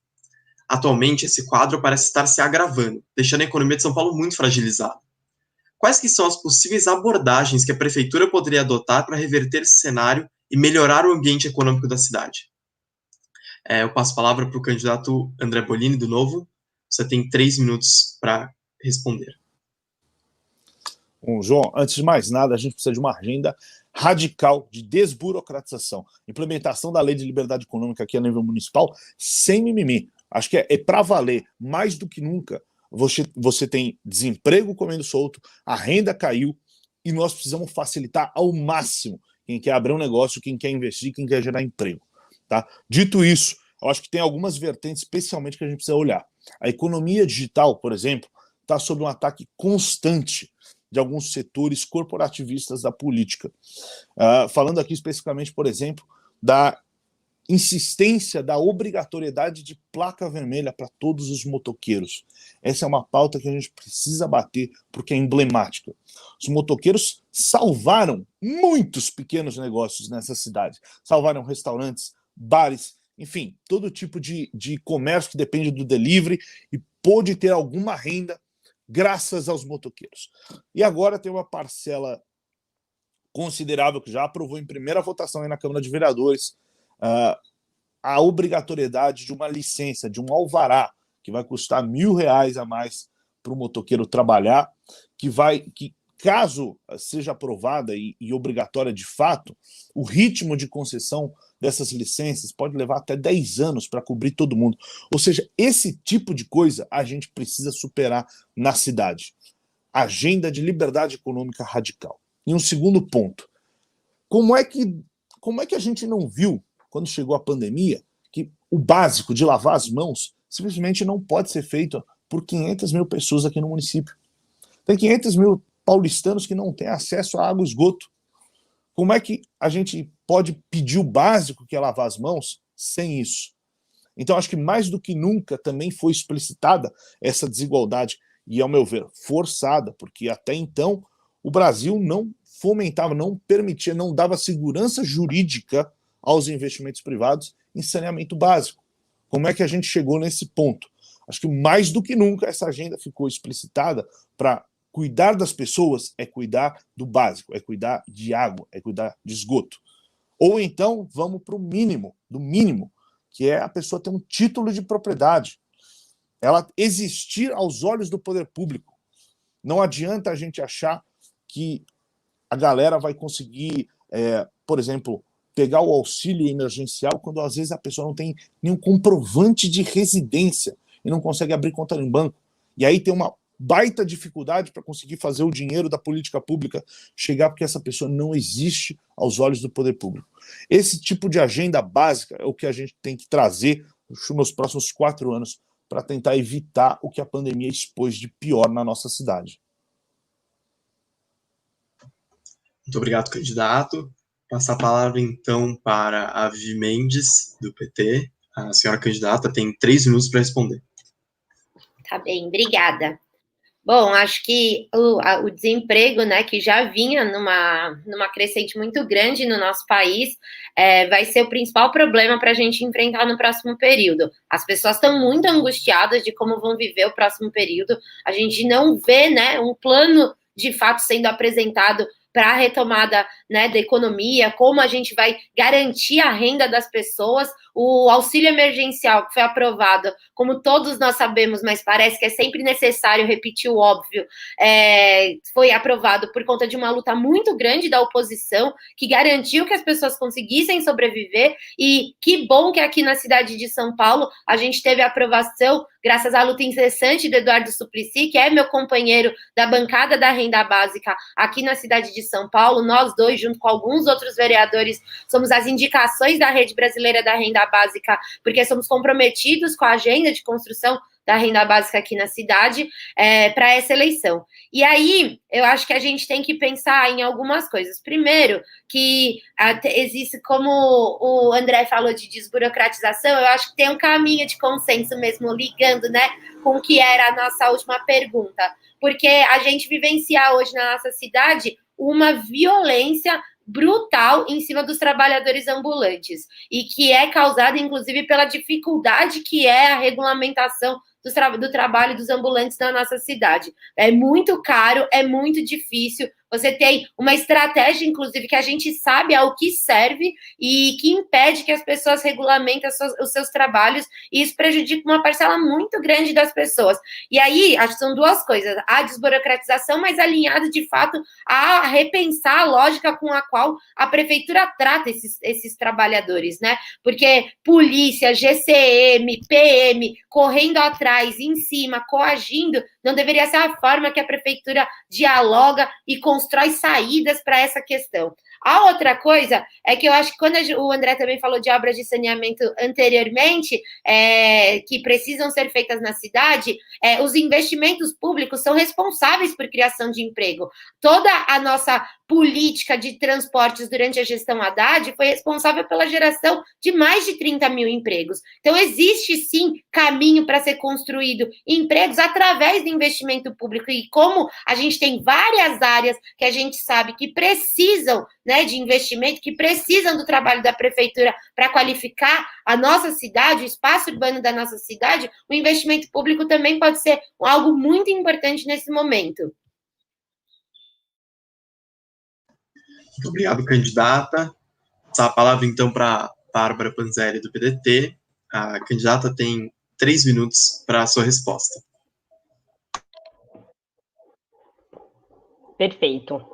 Atualmente, esse quadro parece estar se agravando, deixando a economia de São Paulo muito fragilizada. Quais que são as possíveis abordagens que a prefeitura poderia adotar para reverter esse cenário e melhorar o ambiente econômico da cidade? Eu passo a palavra para o candidato André Bolini, do Novo. Você tem 3 minutos para responder. Bom, João, antes de mais nada, a gente precisa de uma agenda radical de desburocratização, implementação da lei de liberdade econômica aqui a nível municipal, sem mimimi. Acho que é para valer, mais do que nunca. Você tem desemprego comendo solto, a renda caiu, e nós precisamos facilitar ao máximo quem quer abrir um negócio, quem quer investir, quem quer gerar emprego. Tá? Dito isso, eu acho que tem algumas vertentes especialmente que a gente precisa olhar. A economia digital, por exemplo, está sob um ataque constante de alguns setores corporativistas da política. Falando aqui especificamente, por exemplo, da insistência da obrigatoriedade de placa vermelha para todos os motoqueiros. Essa é uma pauta que a gente precisa bater porque é emblemática. Os motoqueiros salvaram muitos pequenos negócios nessa cidade. Salvaram restaurantes, bares, enfim, todo tipo de comércio que depende do delivery e pôde ter alguma renda graças aos motoqueiros. E agora tem uma parcela considerável que já aprovou em primeira votação aí na Câmara de Vereadores a obrigatoriedade de uma licença, de um alvará, que vai custar R$1.000 a mais para o motoqueiro trabalhar, que caso seja aprovada e obrigatória de fato, o ritmo de concessão dessas licenças pode levar até 10 anos para cobrir todo mundo. Ou seja, esse tipo de coisa a gente precisa superar na cidade. Agenda de liberdade econômica radical. E um segundo ponto, como é que a gente não viu, quando chegou a pandemia, que o básico de lavar as mãos simplesmente não pode ser feito por 500 mil pessoas aqui no município? Tem 500 mil paulistanos que não têm acesso a água e esgoto. Como é que a gente pode pedir o básico, que é lavar as mãos, sem isso? Então, acho que mais do que nunca também foi explicitada essa desigualdade, e, ao meu ver, forçada, porque até então o Brasil não fomentava, não permitia, não dava segurança jurídica aos investimentos privados em saneamento básico. Como é que a gente chegou nesse ponto? Acho que mais do que nunca essa agenda ficou explicitada para cuidar das pessoas é cuidar do básico, é cuidar de água, é cuidar de esgoto. Ou então vamos para o mínimo, do mínimo, que é a pessoa ter um título de propriedade. Ela existir aos olhos do poder público. Não adianta a gente achar que a galera vai conseguir, por exemplo, pegar o auxílio emergencial quando às vezes a pessoa não tem nenhum comprovante de residência e não consegue abrir conta em banco. E aí tem uma baita dificuldade para conseguir fazer o dinheiro da política pública chegar, porque essa pessoa não existe aos olhos do poder público. Esse tipo de agenda básica é o que a gente tem que trazer nos próximos 4 anos para tentar evitar o que a pandemia expôs de pior na nossa cidade. Muito obrigado, candidato. Passar a palavra, então, para a Vivi Mendes, do PT. A senhora candidata tem 3 minutos para responder. Tá bem, obrigada. Bom, acho que o desemprego, né, que já vinha numa crescente muito grande no nosso país, vai ser o principal problema para a gente enfrentar no próximo período. As pessoas estão muito angustiadas de como vão viver o próximo período. A gente não vê, né, um plano de fato sendo apresentado para a retomada, né, da economia, como a gente vai garantir a renda das pessoas. O auxílio emergencial que foi aprovado, como todos nós sabemos, mas parece que é sempre necessário repetir o óbvio, foi aprovado por conta de uma luta muito grande da oposição, que garantiu que as pessoas conseguissem sobreviver, e que bom que aqui na cidade de São Paulo a gente teve a aprovação, graças à luta incessante do Eduardo Suplicy, que é meu companheiro da bancada da renda básica aqui na cidade de São Paulo. Nós dois, junto com alguns outros vereadores, somos as indicações da Rede Brasileira da Renda renda básica, porque somos comprometidos com a agenda de construção da renda básica aqui na cidade, para essa eleição. E aí, eu acho que a gente tem que pensar em algumas coisas. Primeiro, que existe, como o André falou de desburocratização, eu acho que tem um caminho de consenso mesmo, ligando, né, com o que era a nossa última pergunta. Porque a gente vivencia hoje na nossa cidade uma violência brutal em cima dos trabalhadores ambulantes, e que é causada, inclusive, pela dificuldade que é a regulamentação do trabalho dos ambulantes na nossa cidade. É muito caro, é muito difícil. Você tem uma estratégia, inclusive, que a gente sabe ao que serve e que impede que as pessoas regulamentem os seus trabalhos, e isso prejudica uma parcela muito grande das pessoas. E aí, acho que são duas coisas: a desburocratização, mas alinhado, de fato, a repensar a lógica com a qual a prefeitura trata esses trabalhadores, né? Porque polícia, GCM, PM, correndo atrás, em cima, coagindo, não deveria ser a forma que a prefeitura dialoga e constrói saídas para essa questão. A outra coisa é que eu acho que, quando o André também falou de obras de saneamento anteriormente, que precisam ser feitas na cidade, os investimentos públicos são responsáveis por criação de emprego. Toda a nossa política de transportes durante a gestão Haddad foi responsável pela geração de mais de 30 mil empregos. Então, existe, sim, caminho para ser construído empregos através do investimento público. E como a gente tem várias áreas que a gente sabe que precisam, né, de investimento, que precisam do trabalho da prefeitura para qualificar a nossa cidade, o espaço urbano da nossa cidade, o investimento público também pode ser algo muito importante nesse momento. Muito obrigado, candidata. Passar a palavra, então, para a Bárbara Panzelli, do PDT. A candidata tem 3 minutos para a sua resposta. Perfeito.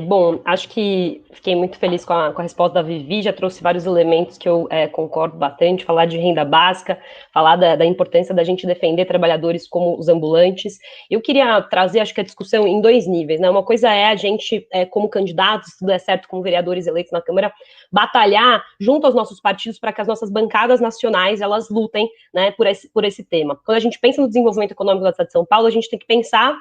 Bom, acho que fiquei muito feliz com a resposta da Vivi, já trouxe vários elementos que eu concordo bastante, falar de renda básica, falar da importância da gente defender trabalhadores como os ambulantes. Eu queria trazer, acho que a discussão em 2 níveis, né? Uma coisa é a gente, como candidatos, se tudo der certo, como vereadores eleitos na Câmara, batalhar junto aos nossos partidos para que as nossas bancadas nacionais, elas lutem, né, por esse tema. Quando a gente pensa no desenvolvimento econômico da cidade de São Paulo, a gente tem que pensar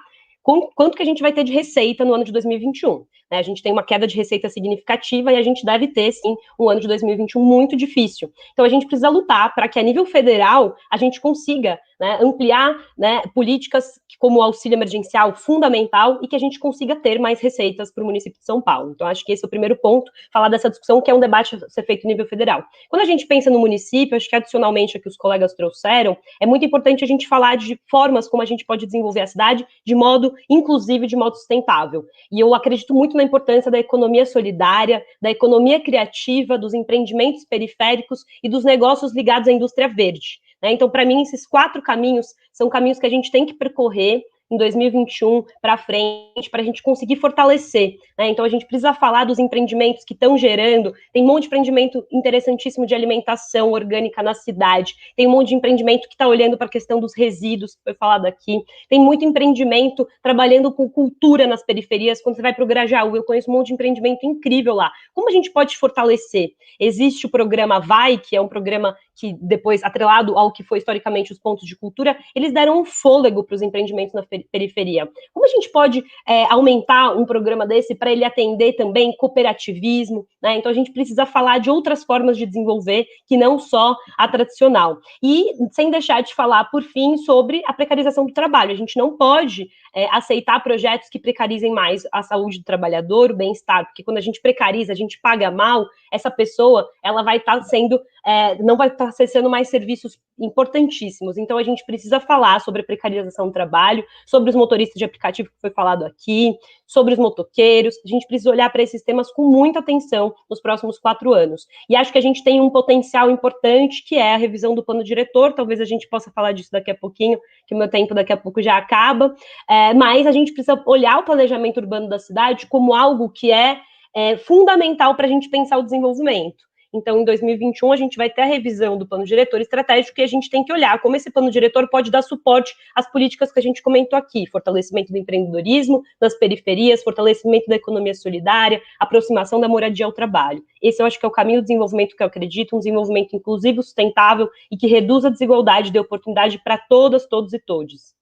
quanto que a gente vai ter de receita no ano de 2021. Né? A gente tem uma queda de receita significativa e a gente deve ter, sim, um ano de 2021 muito difícil. Então, a gente precisa lutar para que, a nível federal, a gente consiga, né, ampliar, né, políticas como o auxílio emergencial fundamental, e que a gente consiga ter mais receitas para o município de São Paulo. Então, acho que esse é o primeiro ponto, falar dessa discussão, que é um debate a ser feito no nível federal. Quando a gente pensa no município, acho que adicionalmente a que os colegas trouxeram, é muito importante a gente falar de formas como a gente pode desenvolver a cidade de modo inclusive, de modo sustentável. E eu acredito muito na importância da economia solidária, da economia criativa, dos empreendimentos periféricos e dos negócios ligados à indústria verde. Né? Então, para mim, esses 4 caminhos são caminhos que a gente tem que percorrer em 2021 para frente, para a gente conseguir fortalecer. Né? Então, a gente precisa falar dos empreendimentos que estão gerando. Tem um monte de empreendimento interessantíssimo de alimentação orgânica na cidade. Tem um monte de empreendimento que está olhando para a questão dos resíduos, que foi falado aqui. Tem muito empreendimento trabalhando com cultura nas periferias. Quando você vai para o Grajaú, eu conheço um monte de empreendimento incrível lá. Como a gente pode fortalecer? Existe o programa VAI, que é um programa que depois, atrelado ao que foi historicamente os pontos de cultura, eles deram um fôlego para os empreendimentos na periferia. Como a gente pode aumentar um programa desse para ele atender também cooperativismo, né? Então a gente precisa falar de outras formas de desenvolver, que não só a tradicional. E sem deixar de falar, por fim, sobre a precarização do trabalho. A gente não pode aceitar projetos que precarizem mais a saúde do trabalhador, o bem-estar, porque quando a gente precariza, a gente paga mal, essa pessoa, ela vai estar sendo, não vai estar acessando mais serviços importantíssimos. Então a gente precisa falar sobre a precarização do trabalho, sobre os motoristas de aplicativo, que foi falado aqui, sobre os motoqueiros. A gente precisa olhar para esses temas com muita atenção nos próximos 4 anos. E acho que a gente tem um potencial importante, que é a revisão do plano diretor. Talvez a gente possa falar disso daqui a pouquinho, que o meu tempo daqui a pouco já acaba. Mas a gente precisa olhar o planejamento urbano da cidade como algo que é fundamental para a gente pensar o desenvolvimento. Então, em 2021, a gente vai ter a revisão do plano diretor estratégico, e a gente tem que olhar como esse plano diretor pode dar suporte às políticas que a gente comentou aqui: fortalecimento do empreendedorismo nas periferias, fortalecimento da economia solidária, aproximação da moradia ao trabalho. Esse eu acho que é o caminho do desenvolvimento que eu acredito, um desenvolvimento inclusivo, sustentável e que reduza a desigualdade de oportunidade para todas, todos e todes.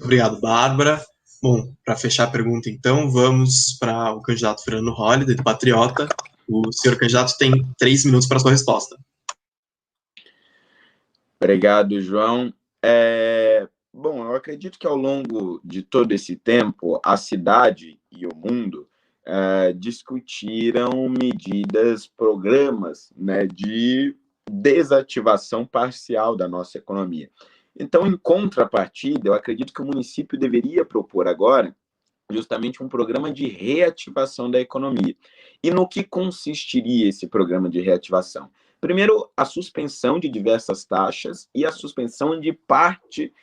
Obrigado, Bárbara. Bom, para fechar a pergunta, então, vamos para o candidato Fernando Holliday, do Patriota. O senhor candidato tem 3 minutos para a sua resposta. Obrigado, João. Bom, eu acredito que ao longo de todo esse tempo, a cidade e o mundo discutiram medidas, programas, né, de desativação parcial da nossa economia. Então, em contrapartida, eu acredito que o município deveria propor agora justamente um programa de reativação da economia. E no que consistiria esse programa de reativação? Primeiro, a suspensão de diversas taxas e a suspensão de parte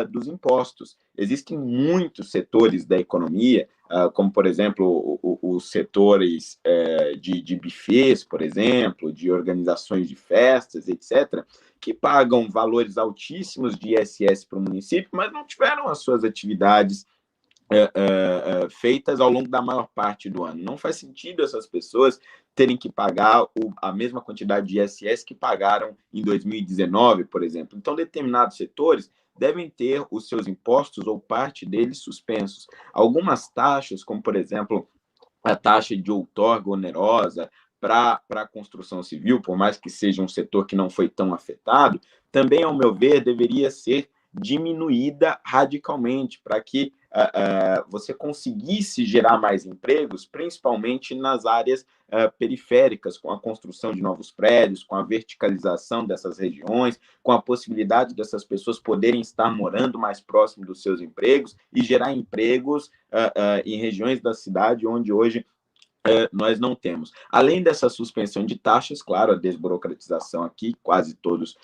dos impostos. Existem muitos setores da economia, como, por exemplo, os setores de buffets, por exemplo, de organizações de festas, etc., que pagam valores altíssimos de ISS para o município, mas não tiveram as suas atividades feitas ao longo da maior parte do ano. Não faz sentido essas pessoas terem que pagar a mesma quantidade de ISS que pagaram em 2019, por exemplo. Então, determinados setores devem ter os seus impostos ou parte deles suspensos. Algumas taxas, como, por exemplo, a taxa de outorga onerosa para a construção civil, por mais que seja um setor que não foi tão afetado, também, ao meu ver, deveria ser diminuída radicalmente para que você conseguisse gerar mais empregos, principalmente nas áreas periféricas, com a construção de novos prédios, com a verticalização dessas regiões, com a possibilidade dessas pessoas poderem estar morando mais próximo dos seus empregos e gerar empregos em regiões da cidade onde hoje nós não temos. Além dessa suspensão de taxas, claro, a desburocratização aqui, quase todos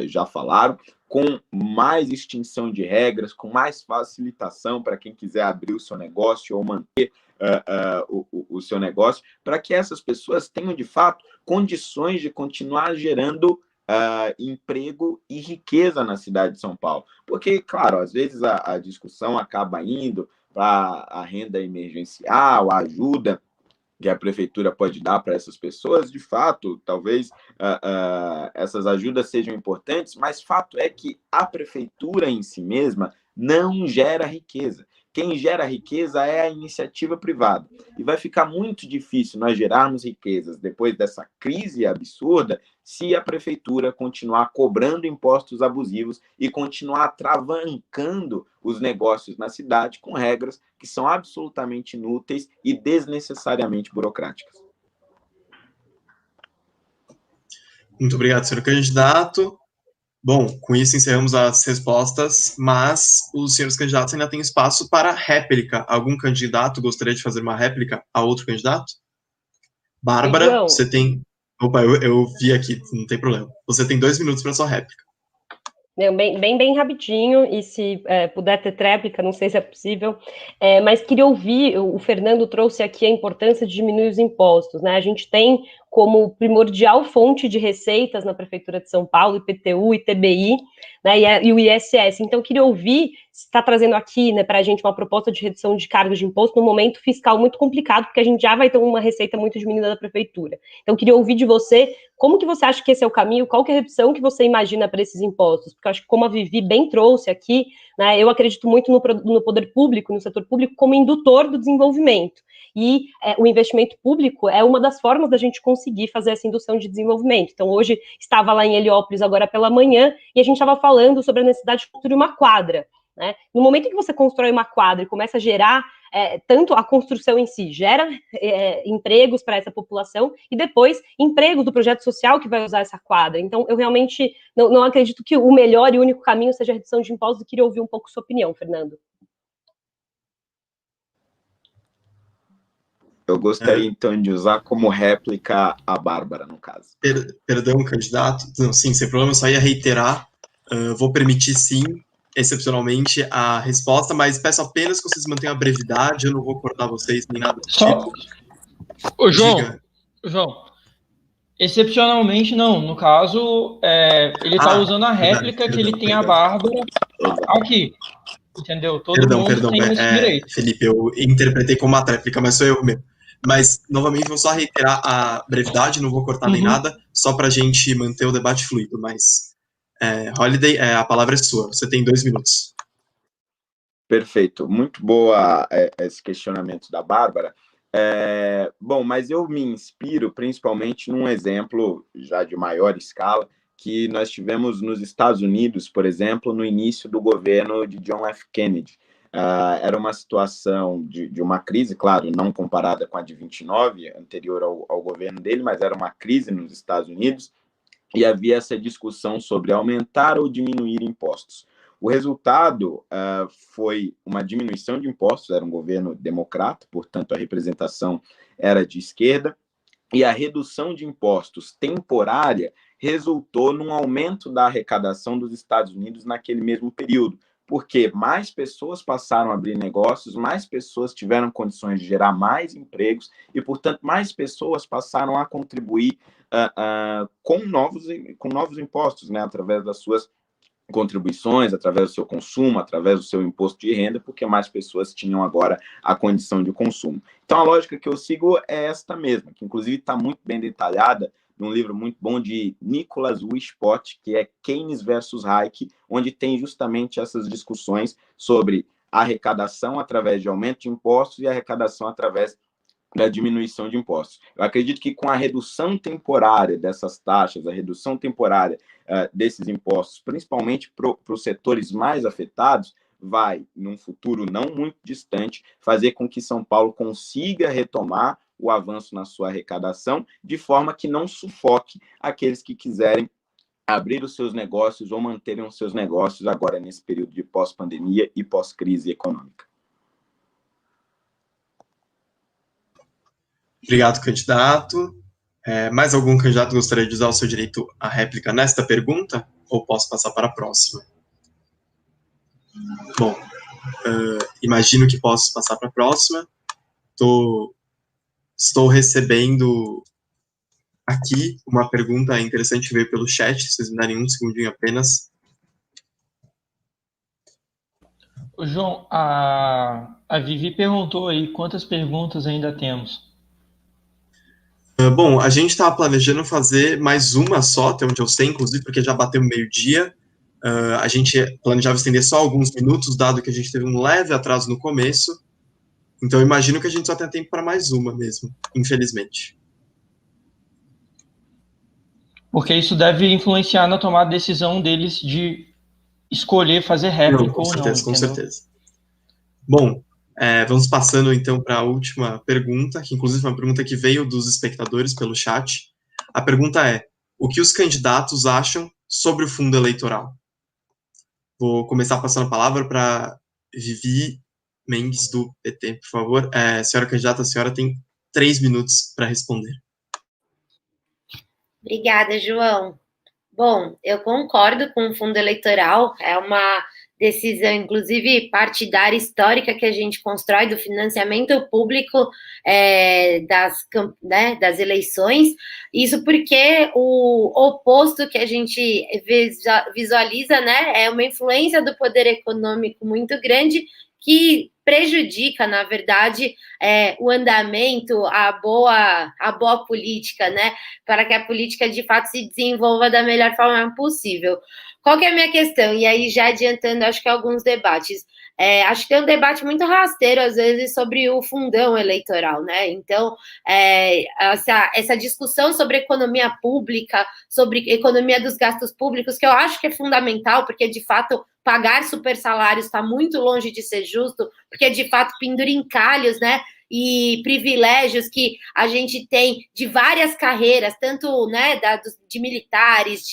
já falaram, com mais extinção de regras, com mais facilitação para quem quiser abrir o seu negócio ou manter o seu negócio, para que essas pessoas tenham, de fato, condições de continuar gerando emprego e riqueza na cidade de São Paulo. Porque, claro, às vezes a discussão acaba indo para a renda emergencial, a ajuda que a prefeitura pode dar para essas pessoas. De fato, talvez essas ajudas sejam importantes, mas fato é que a prefeitura em si mesma não gera riqueza. Quem gera riqueza é a iniciativa privada. E vai ficar muito difícil nós gerarmos riquezas depois dessa crise absurda se a prefeitura continuar cobrando impostos abusivos e continuar atravancando os negócios na cidade com regras que são absolutamente inúteis e desnecessariamente burocráticas. Muito obrigado, senhor candidato. Bom, com isso encerramos as respostas, mas os senhores candidatos ainda têm espaço para réplica. Algum candidato gostaria de fazer uma réplica a outro candidato? Bárbara, você tem... Opa, eu vi aqui, não tem problema. Você tem 2 minutos para sua réplica. Bem rapidinho, e se puder ter tréplica, não sei se é possível, mas queria ouvir, o Fernando trouxe aqui a importância de diminuir os impostos, né? A gente tem como primordial fonte de receitas na Prefeitura de São Paulo, IPTU, ITBI, né, e o ISS. Então, queria ouvir se está trazendo aqui, né, para a gente uma proposta de redução de cargos de imposto num momento fiscal muito complicado, porque a gente já vai ter uma receita muito diminuída da Prefeitura. Então, queria ouvir de você, como que você acha que esse é o caminho, qual que é a redução que você imagina para esses impostos? Porque eu acho que, como a Vivi bem trouxe aqui, né, eu acredito muito no poder público, no setor público, como indutor do desenvolvimento. E o investimento público é uma das formas da gente conseguir fazer essa indução de desenvolvimento. Então, hoje, estava lá em Heliópolis agora pela manhã, e a gente estava falando sobre a necessidade de construir uma quadra, né? No momento em que você constrói uma quadra e começa a gerar, tanto a construção em si, gera empregos para essa população, e depois empregos do projeto social que vai usar essa quadra. Então, eu realmente não acredito que o melhor e único caminho seja a redução de impostos. Eu queria ouvir um pouco sua opinião, Fernando. Eu gostaria, então, de usar como réplica a Bárbara, no caso. Perdão, candidato. Não, sim, sem problema, eu só ia reiterar. Vou permitir, sim, excepcionalmente, a resposta, mas peço apenas que vocês mantenham a brevidade, eu não vou cortar vocês nem nada do tipo. Ô, João, Diga. excepcionalmente não. No caso, ele está usando a réplica que ele tem a Bárbara aqui. Entendeu? Todo mundo tem esse direito. Felipe, eu interpretei como uma tréplica, mas sou eu mesmo. Mas, novamente, vou só reiterar a brevidade, não vou cortar nem nada, só para a gente manter o debate fluido. Mas, Holiday, a palavra é sua, você tem 2 minutos. Perfeito, muito boa esse questionamento da Bárbara. Bom, mas eu me inspiro principalmente num exemplo já de maior escala, que nós tivemos nos Estados Unidos, por exemplo, no início do governo de John F. Kennedy. Era uma situação de uma crise, claro, não comparada com a de 29, anterior ao governo dele, mas era uma crise nos Estados Unidos, e havia essa discussão sobre aumentar ou diminuir impostos. O resultado foi uma diminuição de impostos, era um governo democrata, portanto, a representação era de esquerda, e a redução de impostos temporária resultou num aumento da arrecadação dos Estados Unidos naquele mesmo período, porque mais pessoas passaram a abrir negócios, mais pessoas tiveram condições de gerar mais empregos e, portanto, mais pessoas passaram a contribuir com novos impostos, né, através das suas contribuições, através do seu consumo, através do seu imposto de renda, porque mais pessoas tinham agora a condição de consumo. Então, a lógica que eu sigo é esta mesma, que inclusive está muito bem detalhada num livro muito bom de Nicholas Wispott, que é Keynes versus Hayek, onde tem justamente essas discussões sobre arrecadação através de aumento de impostos e arrecadação através da diminuição de impostos. Eu acredito que com a redução temporária dessas taxas, a redução temporária desses impostos, principalmente para os setores mais afetados, vai, num futuro não muito distante, fazer com que São Paulo consiga retomar o avanço na sua arrecadação, de forma que não sufoque aqueles que quiserem abrir os seus negócios ou manterem os seus negócios agora nesse período de pós-pandemia e pós-crise econômica. Obrigado, candidato. Mais algum candidato gostaria de usar o seu direito à réplica nesta pergunta? Ou posso passar para a próxima? Bom, imagino que posso passar para a próxima. Estou recebendo aqui uma pergunta interessante que veio pelo chat, se vocês me darem um segundinho apenas. Ô, João, a Vivi perguntou aí quantas perguntas ainda temos. Bom, a gente estava planejando fazer mais uma só, até onde eu sei, inclusive, porque já bateu meio-dia. A gente planejava estender só alguns minutos, dado que a gente teve um leve atraso no começo. Então, eu imagino que a gente só tem tempo para mais uma mesmo, infelizmente. Porque isso deve influenciar na tomada de decisão deles de escolher fazer réplica ou não. Com certeza. Bom, vamos passando então para a última pergunta, que inclusive é uma pergunta que veio dos espectadores pelo chat. A pergunta é: o que os candidatos acham sobre o fundo eleitoral? Vou começar passando a palavra para Vivi Mendes, do PT, por favor. Senhora candidata, a senhora tem 3 minutos para responder. Obrigada, João. Bom, eu concordo com o fundo eleitoral, é uma decisão, inclusive, partidária histórica que a gente constrói do financiamento público das eleições. Isso porque o oposto que a gente visualiza, né, é uma influência do poder econômico muito grande que prejudica, na verdade, o andamento, a boa política, né, para que a política, de fato, se desenvolva da melhor forma possível. Qual que é a minha questão? E aí, já adiantando, acho que alguns debates. Acho que tem um debate muito rasteiro, às vezes, sobre o fundão eleitoral, né? Então, essa discussão sobre economia pública, sobre economia dos gastos públicos, que eu acho que é fundamental, porque, de fato, pagar super salários está muito longe de ser justo, porque, de fato, pendura encalhos, né? E privilégios que a gente tem de várias carreiras, tanto, né, de militares,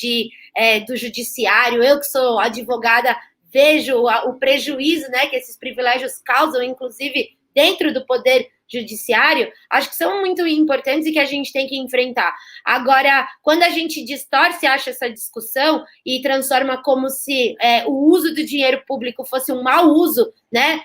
do judiciário. Eu, que sou advogada, vejo o prejuízo, né, que esses privilégios causam, inclusive, dentro do poder judiciário, acho que são muito importantes e que a gente tem que enfrentar. Agora, quando a gente distorce, acha essa discussão e transforma como se o uso do dinheiro público fosse um mau uso, né,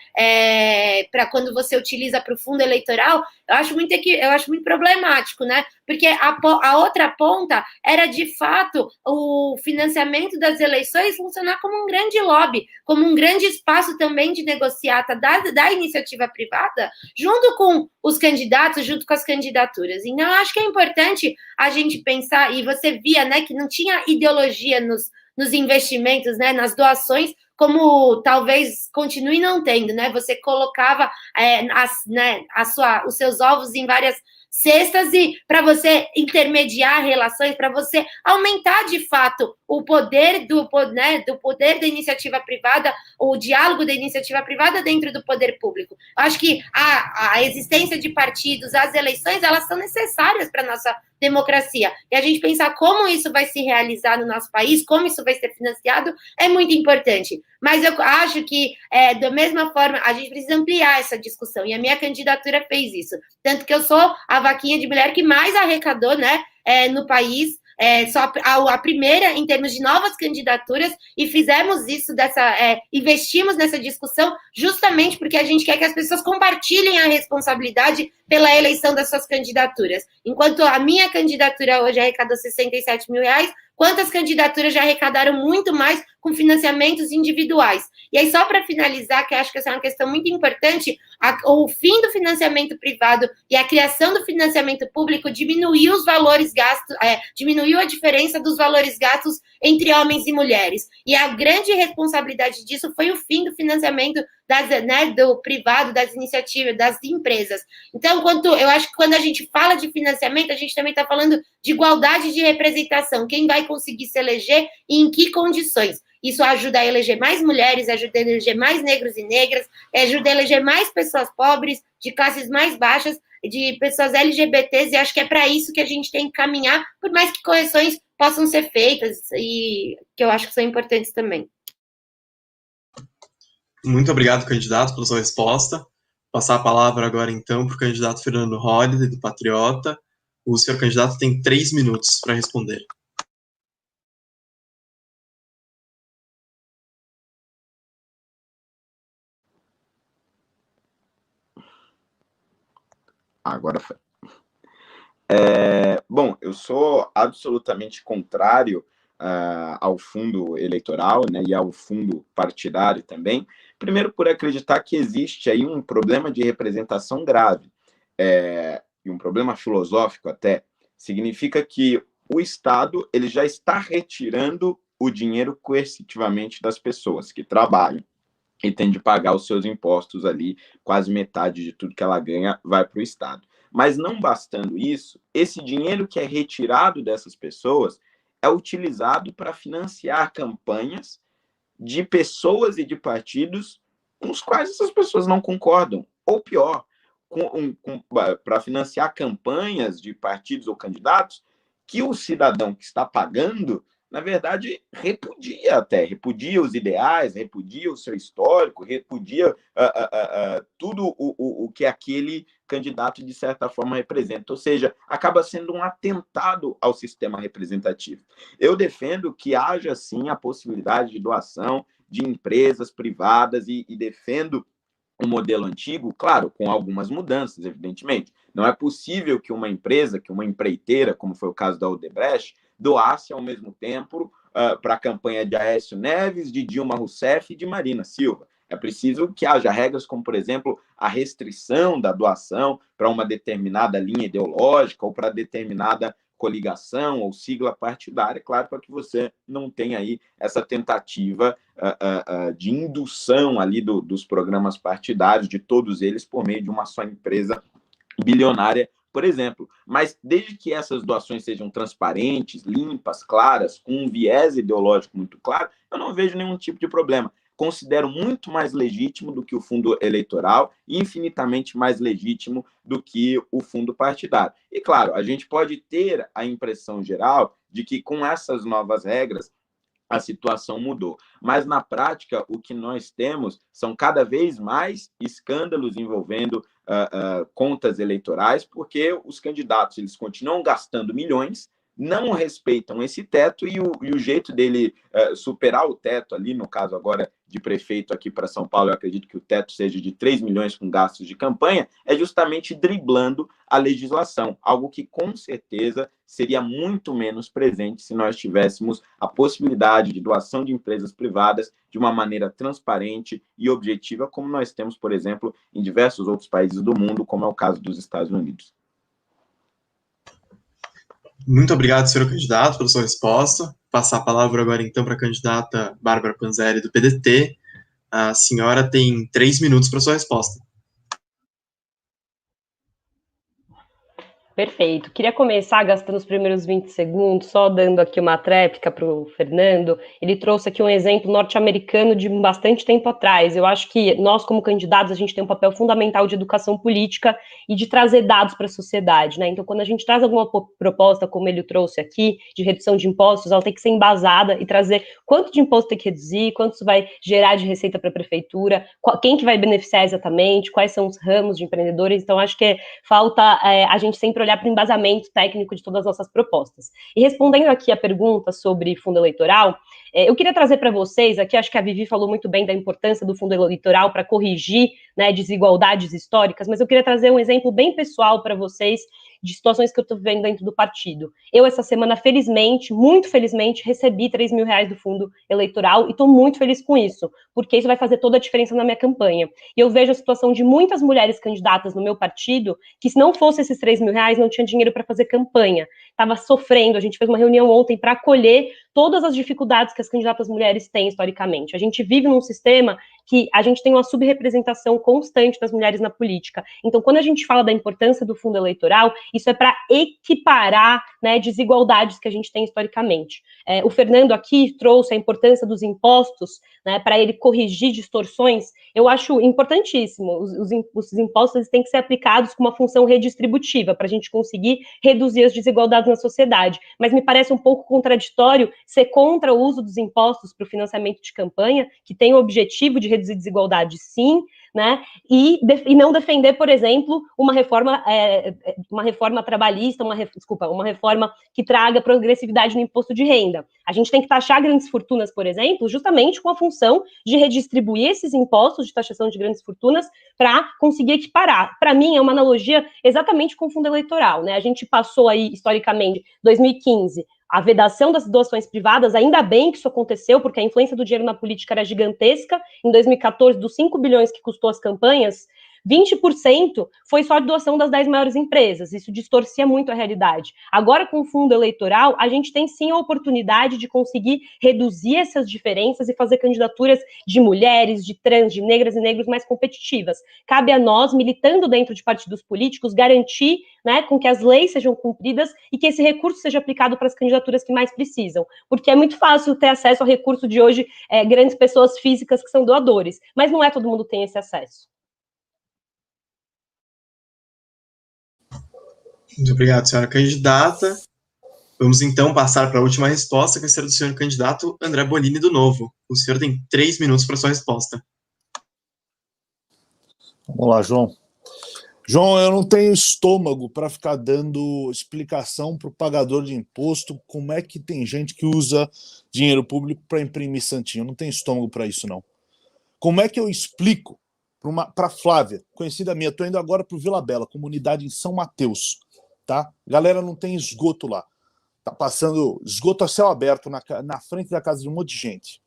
para quando você utiliza para o fundo eleitoral, eu acho muito problemático, né, porque a outra ponta era, de fato, o financiamento das eleições funcionar como um grande lobby, como um grande espaço também de negociata da iniciativa privada, junto com os candidatos, junto com as candidaturas. Então, eu acho que é importante a gente pensar, e você via, né, que não tinha ideologia nos investimentos, né, nas doações, como talvez continue não tendo, né? Você colocava os seus ovos em várias cestas e para você intermediar relações, para você aumentar de fato o poder do poder da iniciativa privada, o diálogo da iniciativa privada dentro do poder público. Acho que a existência de partidos, as eleições, elas são necessárias para a nossa democracia. E a gente pensar como isso vai se realizar no nosso país, como isso vai ser financiado, é muito importante. Mas eu acho que, da mesma forma, a gente precisa ampliar essa discussão. E a minha candidatura fez isso. Tanto que eu sou a vaquinha de mulher que mais arrecadou, né, no país, só a primeira em termos de novas candidaturas, e fizemos isso, investimos nessa discussão justamente porque a gente quer que as pessoas compartilhem a responsabilidade pela eleição das suas candidaturas. Enquanto a minha candidatura hoje arrecadou R$67 mil, quantas candidaturas já arrecadaram muito mais com financiamentos individuais? E aí, só para finalizar, que eu acho que essa é uma questão muito importante, o fim do financiamento privado e a criação do financiamento público diminuiu os valores gastos, diminuiu a diferença dos valores gastos entre homens e mulheres. E a grande responsabilidade disso foi o fim do financiamento do privado, das iniciativas, das empresas. Então, eu acho que quando a gente fala de financiamento, a gente também está falando de igualdade de representação. Quem vai conseguir se eleger e em que condições? Isso ajuda a eleger mais mulheres, ajuda a eleger mais negros e negras, ajuda a eleger mais pessoas pobres, de classes mais baixas, de pessoas LGBTs, e acho que é para isso que a gente tem que caminhar, por mais que correções possam ser feitas, e que eu acho que são importantes também. Muito obrigado, candidato, pela sua resposta. Passar a palavra agora, então, para o candidato Fernando Holliday, do Patriota. O senhor candidato tem 3 minutos para responder. Agora foi. Bom, eu sou absolutamente contrário ao fundo eleitoral, né, e ao fundo partidário também. Primeiro, por acreditar que existe aí um problema de representação grave, e um problema filosófico até. Significa que o Estado ele já está retirando o dinheiro coercitivamente das pessoas que trabalham e tem de pagar os seus impostos ali, quase metade de tudo que ela ganha vai para o Estado. Mas não bastando isso, esse dinheiro que é retirado dessas pessoas é utilizado para financiar campanhas de pessoas e de partidos com os quais essas pessoas não concordam. Ou pior, para financiar campanhas de partidos ou candidatos que o cidadão que está pagando, na verdade, repudia os ideais, repudia o seu histórico, repudia tudo o que aquele candidato, de certa forma, representa. Ou seja, acaba sendo um atentado ao sistema representativo. Eu defendo que haja, sim, a possibilidade de doação de empresas privadas e defendo o modelo antigo, claro, com algumas mudanças, evidentemente. Não é possível que uma empresa, que uma empreiteira, como foi o caso da Odebrecht, doasse ao mesmo tempo para a campanha de Aécio Neves, de Dilma Rousseff e de Marina Silva. É preciso que haja regras como, por exemplo, a restrição da doação para uma determinada linha ideológica ou para determinada coligação ou sigla partidária, claro, para que você não tenha aí essa tentativa de indução ali dos programas partidários, de todos eles, por meio de uma só empresa bilionária, por exemplo. Mas desde que essas doações sejam transparentes, limpas, claras, com um viés ideológico muito claro, eu não vejo nenhum tipo de problema. Considero muito mais legítimo do que o fundo eleitoral e infinitamente mais legítimo do que o fundo partidário. E, claro, a gente pode ter a impressão geral de que, com essas novas regras, a situação mudou. Mas, na prática, o que nós temos são cada vez mais escândalos envolvendo contas eleitorais, porque os candidatos eles continuam gastando milhões, não respeitam esse teto e o jeito dele superar o teto ali, no caso agora de prefeito aqui para São Paulo, eu acredito que o teto seja de 3 milhões com gastos de campanha, é justamente driblando a legislação, algo que com certeza seria muito menos presente se nós tivéssemos a possibilidade de doação de empresas privadas de uma maneira transparente e objetiva, como nós temos, por exemplo, em diversos outros países do mundo, como é o caso dos Estados Unidos. Muito obrigado, senhor candidato, pela sua resposta. Passar a palavra agora, então, para a candidata Bárbara Panzeri, do PDT. A senhora tem 3 minutos para sua resposta. Perfeito. Queria começar gastando os primeiros 20 segundos, só dando aqui uma tréplica para o Fernando. Ele trouxe aqui um exemplo norte-americano de bastante tempo atrás. Eu acho que nós, como candidatos, a gente tem um papel fundamental de educação política e de trazer dados para a sociedade, né? Então, quando a gente traz alguma proposta, como ele trouxe aqui, de redução de impostos, ela tem que ser embasada e trazer quanto de imposto tem que reduzir, quanto isso vai gerar de receita para a prefeitura, quem que vai beneficiar exatamente, quais são os ramos de empreendedores. Então, acho que falta a gente sempre olhar para o embasamento técnico de todas as nossas propostas. E respondendo aqui a pergunta sobre fundo eleitoral, eu queria trazer para vocês aqui, acho que a Vivi falou muito bem da importância do fundo eleitoral para corrigir, né, desigualdades históricas, mas eu queria trazer um exemplo bem pessoal para vocês de situações que eu estou vivendo dentro do partido. Eu, essa semana, felizmente, muito felizmente, recebi 3 mil reais do fundo eleitoral e estou muito feliz com isso, porque isso vai fazer toda a diferença na minha campanha. E eu vejo a situação de muitas mulheres candidatas no meu partido, que se não fosse esses 3 mil reais, não tinha dinheiro para fazer campanha. Estava sofrendo, a gente fez uma reunião ontem para acolher todas as dificuldades que as candidatas mulheres têm historicamente. A gente vive num sistema que a gente tem uma subrepresentação constante das mulheres na política. Então, quando a gente fala da importância do fundo eleitoral, isso é para equiparar, né, desigualdades que a gente tem historicamente. O Fernando aqui trouxe a importância dos impostos, né, para ele corrigir distorções. Eu acho importantíssimo. Os impostos têm que ser aplicados com uma função redistributiva, para a gente conseguir reduzir as desigualdades na sociedade. Mas me parece um pouco contraditório ser contra o uso dos impostos para o financiamento de campanha, que tem o objetivo de reduzir desigualdade, sim, né? E não defender, por exemplo, uma reforma trabalhista, uma reforma que traga progressividade no imposto de renda. A gente tem que taxar grandes fortunas, por exemplo, justamente com a função de redistribuir esses impostos de taxação de grandes fortunas para conseguir equiparar. Para mim, é uma analogia exatamente com o fundo eleitoral, né? A gente passou aí, historicamente, 2015, a vedação das doações privadas, ainda bem que isso aconteceu, porque a influência do dinheiro na política era gigantesca. Em 2014, dos 5 bilhões que custou as campanhas, 20% foi só de doação das 10 maiores empresas. Isso distorcia muito a realidade. Agora, com o fundo eleitoral, a gente tem sim a oportunidade de conseguir reduzir essas diferenças e fazer candidaturas de mulheres, de trans, de negras e negros mais competitivas. Cabe a nós, militando dentro de partidos políticos, garantir, né, com que as leis sejam cumpridas e que esse recurso seja aplicado para as candidaturas que mais precisam. Porque é muito fácil ter acesso ao recurso de hoje, grandes pessoas físicas que são doadores, mas não é todo mundo que tem esse acesso. Muito obrigado, senhora candidata. Vamos, então, passar para a última resposta, que vai ser do senhor candidato André Bonini, do Novo. O senhor tem 3 minutos para sua resposta. Vamos lá, João. João, eu não tenho estômago para ficar dando explicação para o pagador de imposto como é que tem gente que usa dinheiro público para imprimir santinho. Eu não tenho estômago para isso, não. Como é que eu explico para a Flávia, conhecida minha, estou indo agora para o Vila Bela, comunidade em São Mateus, tá? Galera, não tem esgoto lá. Tá passando esgoto a céu aberto na frente da casa de um monte de gente.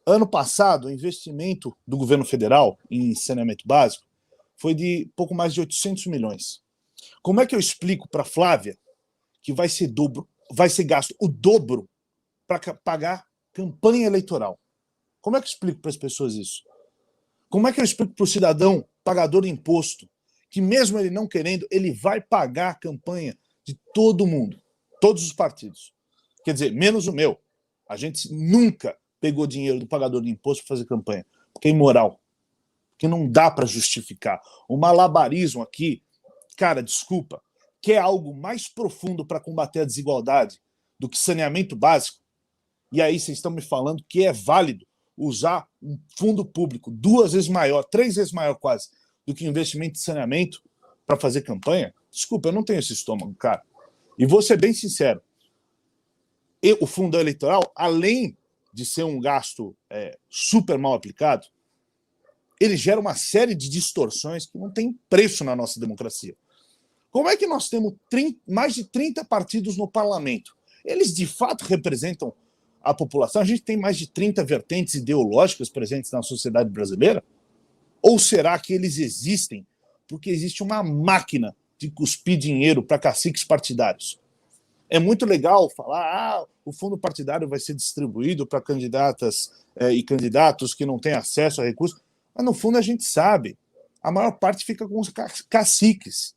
Ano passado, o investimento do governo federal em saneamento básico foi de pouco mais de 800 milhões. Como é que eu explico para a Flávia que vai ser gasto o dobro para pagar campanha eleitoral? Como é que eu explico para as pessoas isso? Como é que eu explico para o cidadão pagador de imposto que, mesmo ele não querendo, ele vai pagar a campanha de todo mundo, todos os partidos? Quer dizer, menos o meu. A gente nunca pegou dinheiro do pagador de imposto para fazer campanha, porque é imoral, porque não dá para justificar. O malabarismo aqui, cara, desculpa, que é algo mais profundo para combater a desigualdade do que saneamento básico. E aí vocês estão me falando que é válido usar um fundo público 2 vezes maior, 3 vezes maior quase, do que investimento em saneamento para fazer campanha? Desculpa, eu não tenho esse estômago, cara. E vou ser bem sincero, o fundo eleitoral, além de ser um gasto super mal aplicado, ele gera uma série de distorções que não tem preço na nossa democracia. Como é que nós temos mais de 30 partidos no parlamento? Eles, de fato, representam a população? A gente tem mais de 30 vertentes ideológicas presentes na sociedade brasileira? Ou será que eles existem porque existe uma máquina de cuspir dinheiro para caciques partidários? É muito legal falar o fundo partidário vai ser distribuído para candidatas e candidatos que não têm acesso a recursos, mas no fundo a gente sabe, a maior parte fica com os caciques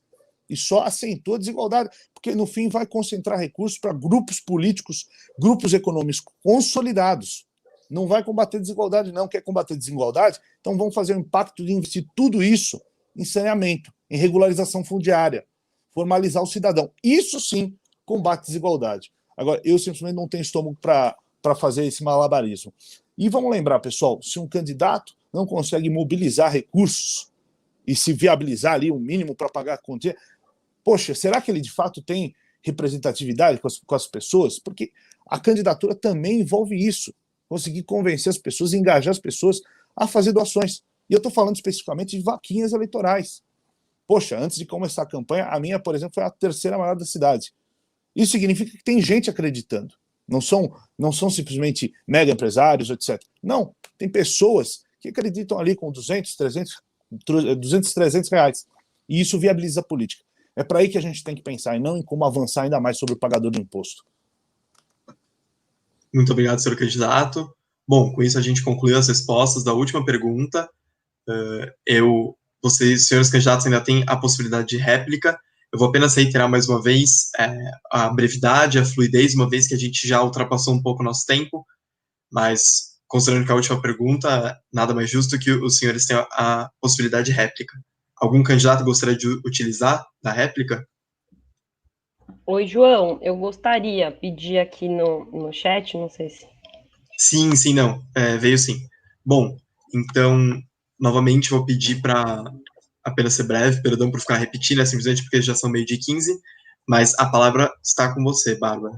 e só acentua a desigualdade, porque no fim vai concentrar recursos para grupos políticos, grupos econômicos consolidados. Não vai combater desigualdade, não. Quer combater desigualdade? Então vamos fazer o impacto de investir tudo isso em saneamento, em regularização fundiária, formalizar o cidadão. Isso sim combate desigualdade. Agora, eu simplesmente não tenho estômago para fazer esse malabarismo. E vamos lembrar, pessoal, se um candidato não consegue mobilizar recursos e se viabilizar ali um mínimo para pagar a quantia, poxa, será que ele de fato tem representatividade com as pessoas? Porque a candidatura também envolve isso, conseguir convencer as pessoas, engajar as pessoas a fazer doações. E eu estou falando especificamente de vaquinhas eleitorais. Poxa, antes de começar a campanha, a minha, por exemplo, foi a terceira maior da cidade. Isso significa que tem gente acreditando. Não são simplesmente mega empresários, etc. Não, tem pessoas que acreditam ali com 200, 300 reais. E isso viabiliza a política. É para aí que a gente tem que pensar, e não em como avançar ainda mais sobre o pagador do imposto. Muito obrigado, senhor candidato. Bom, com isso a gente concluiu as respostas da última pergunta. Vocês, senhores candidatos, ainda têm a possibilidade de réplica. Eu vou apenas reiterar mais uma vez a brevidade, a fluidez, uma vez que a gente já ultrapassou um pouco o nosso tempo, mas, considerando que a última pergunta, nada mais justo que os senhores tenham a possibilidade de réplica. Algum candidato gostaria de utilizar da réplica? Oi, João, eu gostaria de pedir aqui no chat, não sei se... Sim, não, veio sim. Bom, então, novamente vou pedir para apenas ser breve, perdão por ficar repetindo, simplesmente porque já são 12h15, mas a palavra está com você, Bárbara.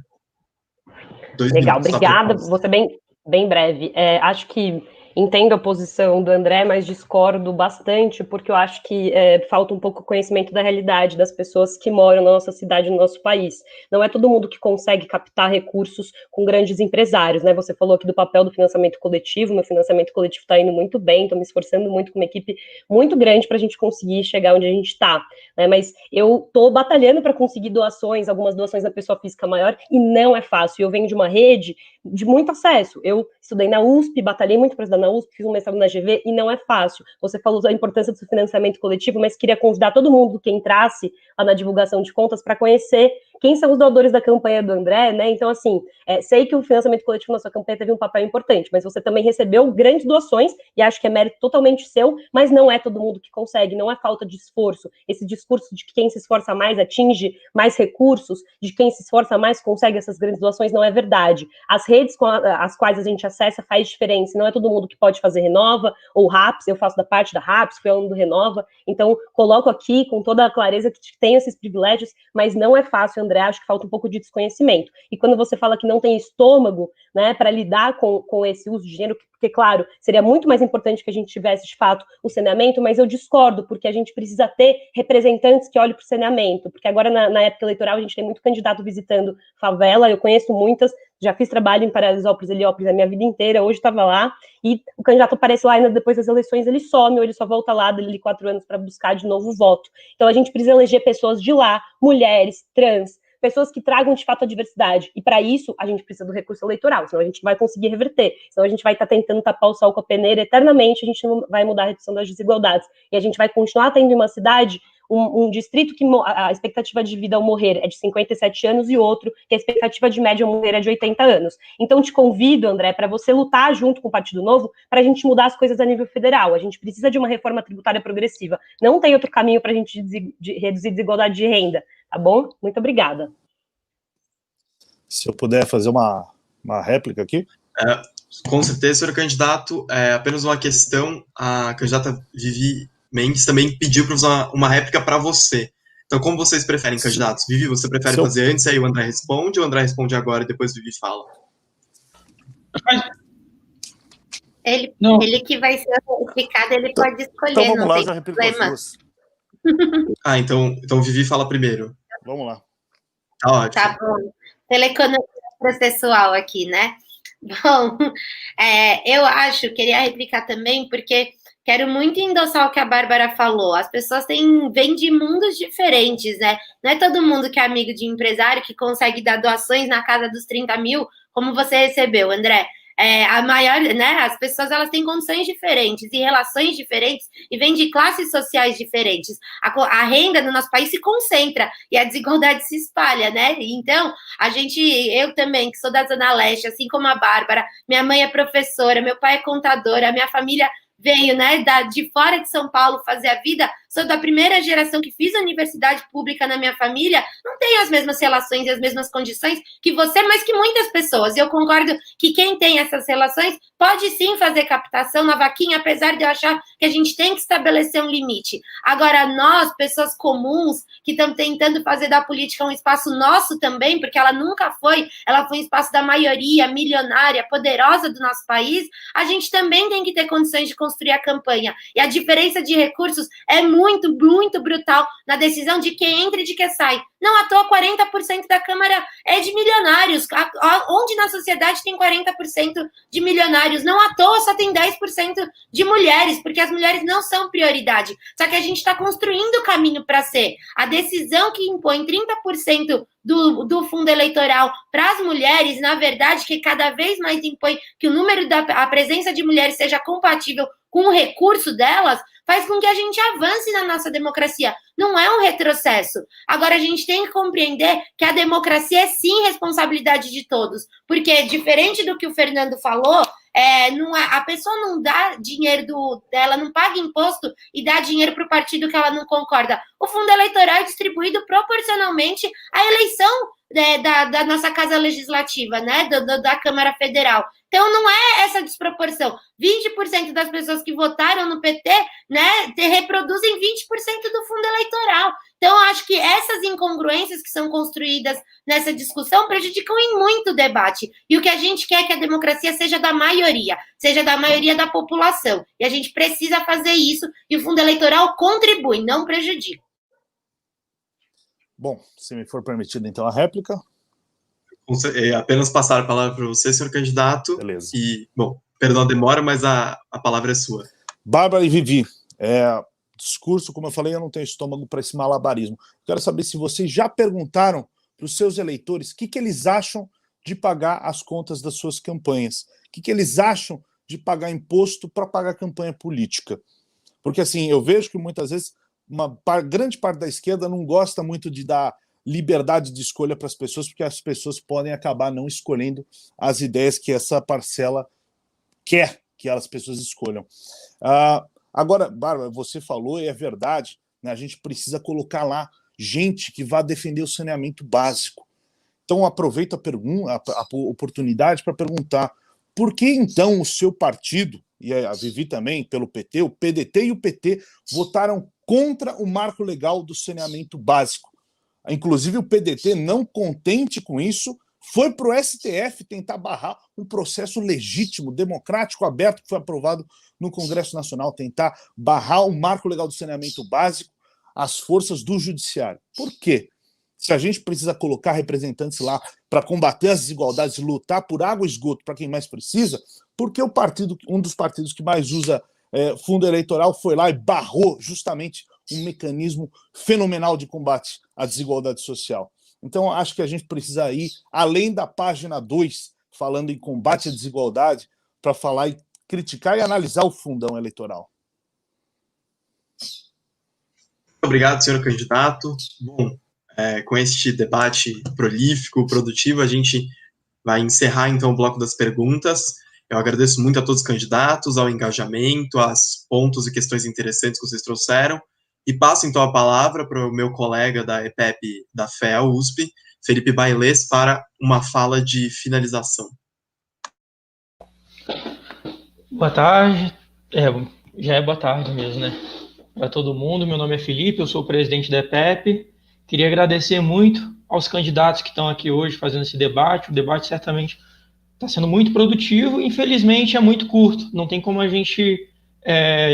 2 Legal, minutos, obrigada, vou ser bem breve. Acho que entendo a posição do André, mas discordo bastante, porque eu acho que falta um pouco conhecimento da realidade das pessoas que moram na nossa cidade, no nosso país. Não é todo mundo que consegue captar recursos com grandes empresários, né? Você falou aqui do papel do financiamento coletivo, meu financiamento coletivo está indo muito bem, estou me esforçando muito com uma equipe muito grande para a gente conseguir chegar onde a gente está, né? Mas eu estou batalhando para conseguir doações, algumas doações da pessoa física maior, e não é fácil. Eu venho de uma rede de muito acesso. Eu estudei na USP, batalhei muito para estudar na USP, fiz um mestrado na GV e não é fácil. Você falou da importância do financiamento coletivo, mas queria convidar todo mundo que entrasse lá na divulgação de contas para conhecer quem são os doadores da campanha do André, né? Então, assim, sei que o financiamento coletivo na sua campanha teve um papel importante, mas você também recebeu grandes doações, e acho que é mérito totalmente seu, mas não é todo mundo que consegue, não é falta de esforço. Esse discurso de que quem se esforça mais atinge mais recursos, de quem se esforça mais consegue essas grandes doações, não é verdade. As redes com as quais a gente acessa faz diferença, não é todo mundo que pode fazer Renova, ou RAPS, eu faço da parte da RAPS, fui aluno do Renova, então coloco aqui com toda a clareza que tenho esses privilégios, mas não é fácil, André, acho que falta um pouco de desconhecimento. E quando você fala que não tem estômago, né, para lidar com esse uso de dinheiro, porque, claro, seria muito mais importante que a gente tivesse, de fato, o saneamento, mas eu discordo, porque a gente precisa ter representantes que olhem para o saneamento, porque agora, na época eleitoral, a gente tem muito candidato visitando favela, eu conheço muitas, já fiz trabalho em Paraisópolis, Heliópolis a minha vida inteira, hoje estava lá, e o candidato aparece lá ainda depois das eleições, ele some, ou ele só volta lá dali 4 anos para buscar de novo o voto. Então a gente precisa eleger pessoas de lá, mulheres, trans, pessoas que tragam de fato a diversidade, e para isso a gente precisa do recurso eleitoral, senão a gente vai conseguir reverter, senão a gente vai estar tentando tapar o sol com a peneira eternamente, a gente não vai mudar a redução das desigualdades, e a gente vai continuar tendo em uma cidade um distrito que a expectativa de vida ao morrer é de 57 anos e outro que a expectativa de média ao morrer é de 80 anos. Então te convido, André, para você lutar junto com o Partido Novo para a gente mudar as coisas a nível federal. A gente precisa de uma reforma tributária progressiva. Não tem outro caminho para a gente reduzir desigualdade de renda, tá bom? Muito obrigada. Se eu puder fazer uma réplica aqui. Com certeza, senhor candidato. Apenas uma questão. A candidata Vivi Mendes também pediu para usar uma réplica para você. Então, como vocês preferem, candidatos? Vivi, você prefere fazer antes, aí o André responde, ou o André responde agora e depois o Vivi fala? Ele que vai ser replicado, ele pode escolher, então vamos não lá, tem já replico problema. as duas. Então o Vivi fala primeiro. Vamos lá. Tá ótimo. Tá bom. Pela economia processual aqui, né? Bom, eu queria replicar também, porque quero muito endossar o que a Bárbara falou. As pessoas vêm de mundos diferentes, né? Não é todo mundo que é amigo de empresário que consegue dar doações na casa dos 30 mil, como você recebeu, André. A maior, né? As pessoas, elas têm condições diferentes e relações diferentes e vêm de classes sociais diferentes. A renda no nosso país se concentra e a desigualdade se espalha, né? Então, eu também, que sou da Zona Leste, assim como a Bárbara, minha mãe é professora, meu pai é contador, a minha família veio, né, de fora de São Paulo fazer a vida, sou da primeira geração que fiz a universidade pública na minha família, não tenho as mesmas relações e as mesmas condições que você, mas que muitas pessoas. Eu concordo que quem tem essas relações pode sim fazer captação na vaquinha, apesar de eu achar que a gente tem que estabelecer um limite. Agora, nós, pessoas comuns, que estamos tentando fazer da política um espaço nosso também, porque ela nunca foi, ela foi um espaço da maioria milionária, poderosa do nosso país, a gente também tem que ter condições de construir a campanha. E a diferença de recursos é muito, muito brutal na decisão de quem entra e de quem sai. Não à toa, 40% da Câmara é de milionários. Onde na sociedade tem 40% de milionários? Não à toa, só tem 10% de mulheres, porque as mulheres não são prioridade. Só que a gente está construindo o caminho para ser. A decisão que impõe 30% do fundo eleitoral para as mulheres, na verdade, que cada vez mais impõe que o número a presença de mulheres seja compatível com o recurso delas, faz com que a gente avance na nossa democracia. Não é um retrocesso. Agora, a gente tem que compreender que a democracia é sim responsabilidade de todos, porque, diferente do que o Fernando falou, a pessoa não dá dinheiro dela, não paga imposto e dá dinheiro para o partido que ela não concorda. O fundo eleitoral é distribuído proporcionalmente à eleição da nossa casa legislativa, né, da Câmara Federal. Então, não é essa desproporção. 20% das pessoas que votaram no PT, né, reproduzem 20% do fundo eleitoral. Então, acho que essas incongruências que são construídas nessa discussão prejudicam em muito o debate. E o que a gente quer é que a democracia seja da maioria da população. E a gente precisa fazer isso, e o fundo eleitoral contribui, não prejudica. Bom, se me for permitido, então, a réplica. Apenas passar a palavra para você, senhor candidato. Beleza. E, bom, perdão a demora, mas a palavra é sua. Bárbara e Vivi, discurso, como eu falei, eu não tenho estômago para esse malabarismo. Quero saber se vocês já perguntaram para os seus eleitores o que eles acham de pagar as contas das suas campanhas. O que eles acham de pagar imposto para pagar campanha política. Porque, assim, eu vejo que muitas vezes grande parte da esquerda não gosta muito de dar liberdade de escolha para as pessoas, porque as pessoas podem acabar não escolhendo as ideias que essa parcela quer que as pessoas escolham. Agora, Bárbara, você falou, e é verdade, né, a gente precisa colocar lá gente que vá defender o saneamento básico. Então, aproveito a oportunidade para perguntar por que, então, o seu partido, e a Vivi também, pelo PT, o PDT e o PT votaram contra o marco legal do saneamento básico. Inclusive, o PDT, não contente com isso, foi para o STF tentar barrar um processo legítimo, democrático, aberto, que foi aprovado no Congresso Nacional, tentar barrar o marco legal do saneamento básico, as forças do judiciário. Por quê? Se a gente precisa colocar representantes lá para combater as desigualdades, lutar por água e esgoto para quem mais precisa, porque um dos partidos que mais usa fundo eleitoral foi lá e barrou justamente um mecanismo fenomenal de combate à desigualdade social. Então, acho que a gente precisa ir além da página 2, falando em combate à desigualdade, para falar e criticar e analisar o fundão eleitoral. Obrigado, senhor candidato. Bom, com este debate prolífico, produtivo, a gente vai encerrar, então, o bloco das perguntas. Eu agradeço muito a todos os candidatos, ao engajamento, aos pontos e questões interessantes que vocês trouxeram, e passo, então, a palavra para o meu colega da EPEP da FEA USP, Felipe Bailês, para uma fala de finalização. Boa tarde. Já é boa tarde mesmo, né? para todo mundo. Meu nome é Felipe, eu sou o presidente da EPEP. Queria agradecer muito aos candidatos que estão aqui hoje fazendo esse debate. O debate certamente está sendo muito produtivo. Infelizmente, é muito curto. Não tem como a gente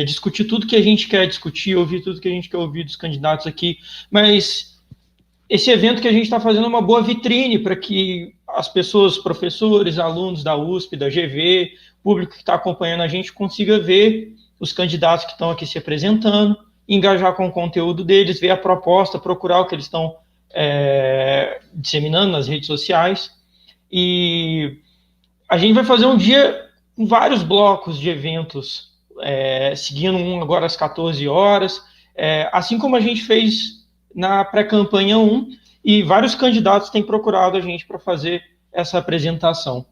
discutir tudo que a gente quer discutir, ouvir tudo que a gente quer ouvir dos candidatos aqui. Mas esse evento que a gente está fazendo é uma boa vitrine para que as pessoas, professores, alunos da USP, da GV, público que está acompanhando a gente, consiga ver os candidatos que estão aqui se apresentando, engajar com o conteúdo deles, ver a proposta, procurar o que eles estão disseminando nas redes sociais. E a gente vai fazer um dia com vários blocos de eventos, seguindo um agora às 14 horas, assim como a gente fez na pré-campanha 1, e vários candidatos têm procurado a gente para fazer essa apresentação.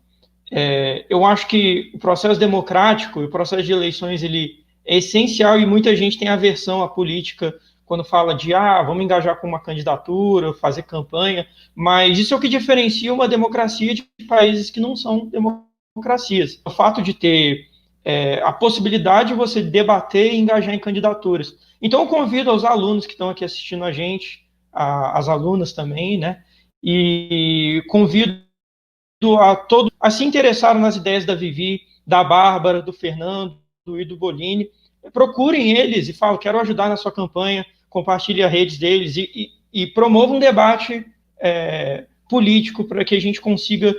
Eu acho que o processo democrático e o processo de eleições ele é essencial, e muita gente tem aversão à política quando fala de vamos engajar com uma candidatura, fazer campanha, mas isso é o que diferencia uma democracia de países que não são democracias. O fato de ter a possibilidade de você debater e engajar em candidaturas. Então, eu convido aos alunos que estão aqui assistindo a gente, as alunas também, né? E convido a todos a se interessarem nas ideias da Vivi, da Bárbara, do Fernando e do Bolini. Procurem eles e falem, quero ajudar na sua campanha, compartilhe as redes deles e promova um debate político para que a gente consiga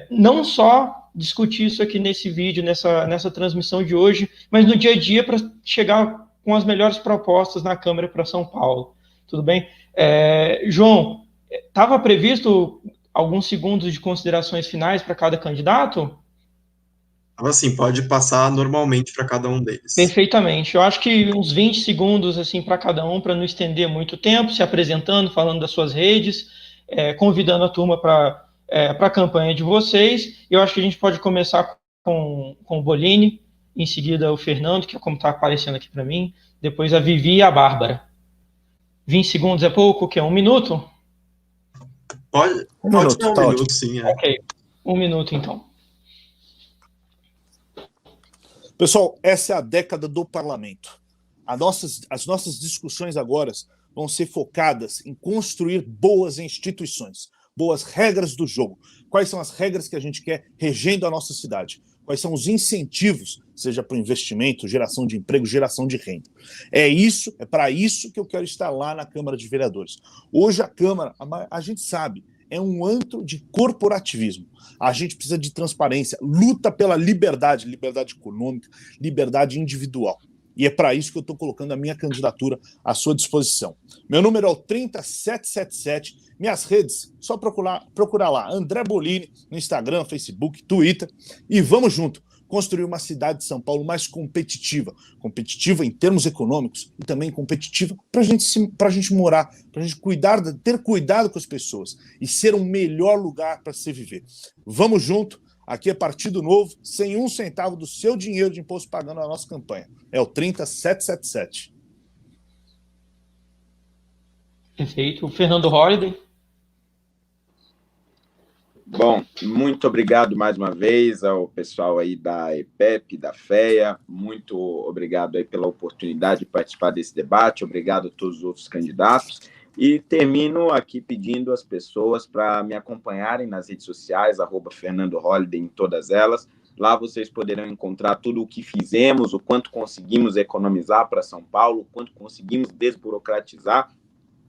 não só discutir isso aqui nesse vídeo, nessa transmissão de hoje, mas no dia a dia para chegar com as melhores propostas na Câmara para São Paulo. Tudo bem? João, estava previsto alguns segundos de considerações finais para cada candidato? Assim, pode passar normalmente para cada um deles. Perfeitamente. Eu acho que uns 20 segundos assim, para cada um, para não estender muito tempo, se apresentando, falando das suas redes, convidando a turma para a campanha de vocês. Eu acho que a gente pode começar com o Bolini, em seguida o Fernando, que é como está aparecendo aqui para mim, depois a Vivi e a Bárbara. 20 segundos é pouco? O quê? 1 minuto? Pode ser um minuto, sim. Ok, 1 minuto então. Pessoal, essa é a década do parlamento. As nossas discussões agora vão ser focadas em construir boas instituições, boas regras do jogo. Quais são as regras que a gente quer regendo a nossa cidade? Quais são os incentivos, seja para o investimento, geração de emprego, geração de renda? É para isso que eu quero estar lá na Câmara de Vereadores. Hoje a Câmara, a gente sabe, é um antro de corporativismo. A gente precisa de transparência, luta pela liberdade econômica, liberdade individual. E é para isso que eu estou colocando a minha candidatura à sua disposição. Meu número é o 30777. Minhas redes, só procurar lá, André Bolini, no Instagram, Facebook, Twitter. E vamos junto, construir uma cidade de São Paulo mais competitiva. Competitiva em termos econômicos e também competitiva para a gente morar, para a gente ter cuidado com as pessoas e ser um melhor lugar para se viver. Vamos junto. Aqui é Partido Novo, sem 1 centavo do seu dinheiro de imposto pagando a nossa campanha. É o 30777. Perfeito. O Fernando Holliday. Bom, muito obrigado mais uma vez ao pessoal aí da EPEP, da FEA. Muito obrigado aí pela oportunidade de participar desse debate. Obrigado a todos os outros candidatos. E termino aqui pedindo às pessoas para me acompanharem nas redes sociais, @FernandoHoliday em todas elas. Lá vocês poderão encontrar tudo o que fizemos, o quanto conseguimos economizar para São Paulo, o quanto conseguimos desburocratizar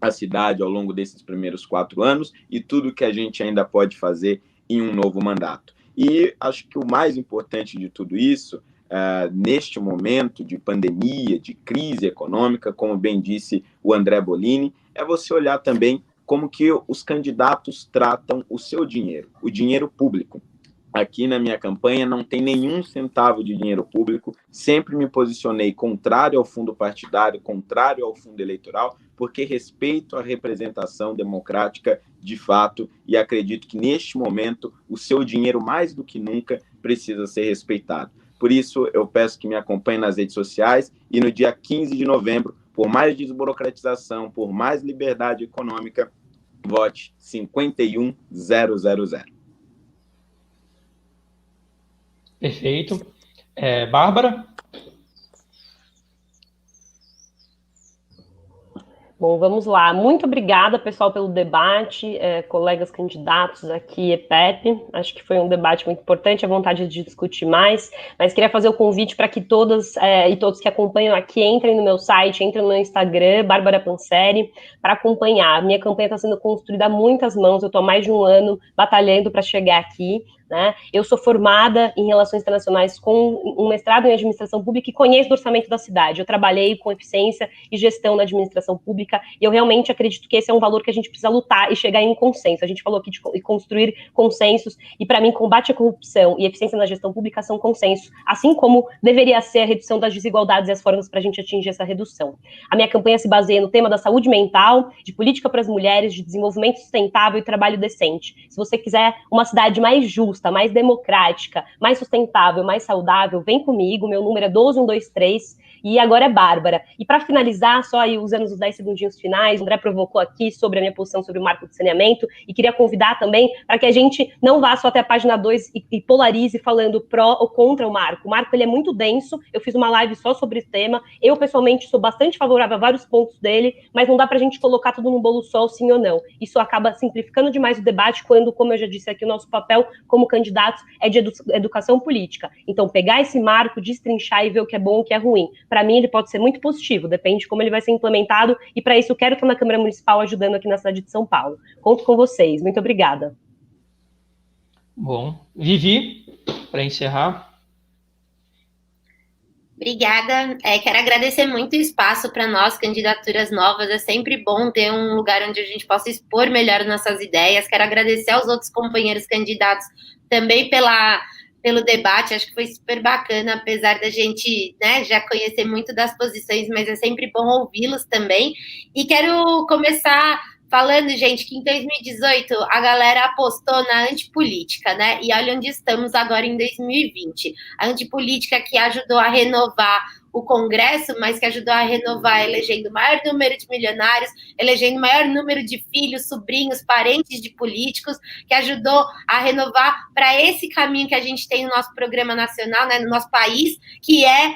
a cidade ao longo desses primeiros 4 anos e tudo que a gente ainda pode fazer em um novo mandato. E acho que o mais importante de tudo isso, neste momento de pandemia, de crise econômica, como bem disse o André Bolini, é você olhar também como que os candidatos tratam o seu dinheiro, o dinheiro público. Aqui na minha campanha não tem nenhum centavo de dinheiro público, sempre me posicionei contrário ao fundo partidário, contrário ao fundo eleitoral, porque respeito a representação democrática de fato e acredito que neste momento o seu dinheiro mais do que nunca precisa ser respeitado. Por isso eu peço que me acompanhe nas redes sociais e no dia 15 de novembro, por mais desburocratização, por mais liberdade econômica, vote 51000. Perfeito. Bárbara? Bom, vamos lá. Muito obrigada, pessoal, pelo debate, colegas candidatos aqui, EPEP. Acho que foi um debate muito importante, a vontade de discutir mais, mas queria fazer o convite para que todas e todos que acompanham aqui entrem no meu site, entrem no meu Instagram, Bárbara Panseri, para acompanhar. Minha campanha está sendo construída a muitas mãos, eu estou há mais de um ano batalhando para chegar aqui. Né? Eu sou formada em Relações Internacionais com um mestrado em Administração Pública e conheço o orçamento da cidade. Eu trabalhei com eficiência e gestão na administração pública e eu realmente acredito que esse é um valor que a gente precisa lutar e chegar em um consenso. A gente falou aqui de construir consensos e, para mim, combate à corrupção e eficiência na gestão pública são consensos, assim como deveria ser a redução das desigualdades e as formas para a gente atingir essa redução. A minha campanha se baseia no tema da saúde mental, de política para as mulheres, de desenvolvimento sustentável e trabalho decente. Se você quiser uma cidade mais justa, mais democrática, mais sustentável, mais saudável, vem comigo, meu número é 12123 e agora é Bárbara. E para finalizar, só aí usando os 10 segundinhos finais, o André provocou aqui sobre a minha posição sobre o marco de saneamento e queria convidar também para que a gente não vá só até a página 2 e polarize falando pró ou contra o marco. O marco ele é muito denso, eu fiz uma live só sobre esse tema, eu pessoalmente sou bastante favorável a vários pontos dele, mas não dá para a gente colocar tudo num bolo só, sim ou não. Isso acaba simplificando demais o debate quando, como eu já disse aqui, o nosso papel como candidatos é de educação política. Então, pegar esse marco, destrinchar e ver o que é bom e o que é ruim. Para mim, ele pode ser muito positivo, depende de como ele vai ser implementado, e para isso eu quero estar na Câmara Municipal ajudando aqui na cidade de São Paulo. Conto com vocês. Muito obrigada. Bom, Vivi, para encerrar. Obrigada. Quero agradecer muito o espaço para nós, candidaturas novas. É sempre bom ter um lugar onde a gente possa expor melhor nossas ideias. Quero agradecer aos outros companheiros candidatos também pelo debate. Acho que foi super bacana, apesar da gente, né, já conhecer muito das posições, mas é sempre bom ouvi-los também. E quero começar falando, gente, que em 2018 a galera apostou na antipolítica, né? E olha onde estamos agora em 2020. A antipolítica que ajudou a renovar o Congresso, mas que ajudou a renovar elegendo o maior número de milionários, elegendo o maior número de filhos, sobrinhos, parentes de políticos, que ajudou a renovar para esse caminho que a gente tem no nosso programa nacional, né, no nosso país, que é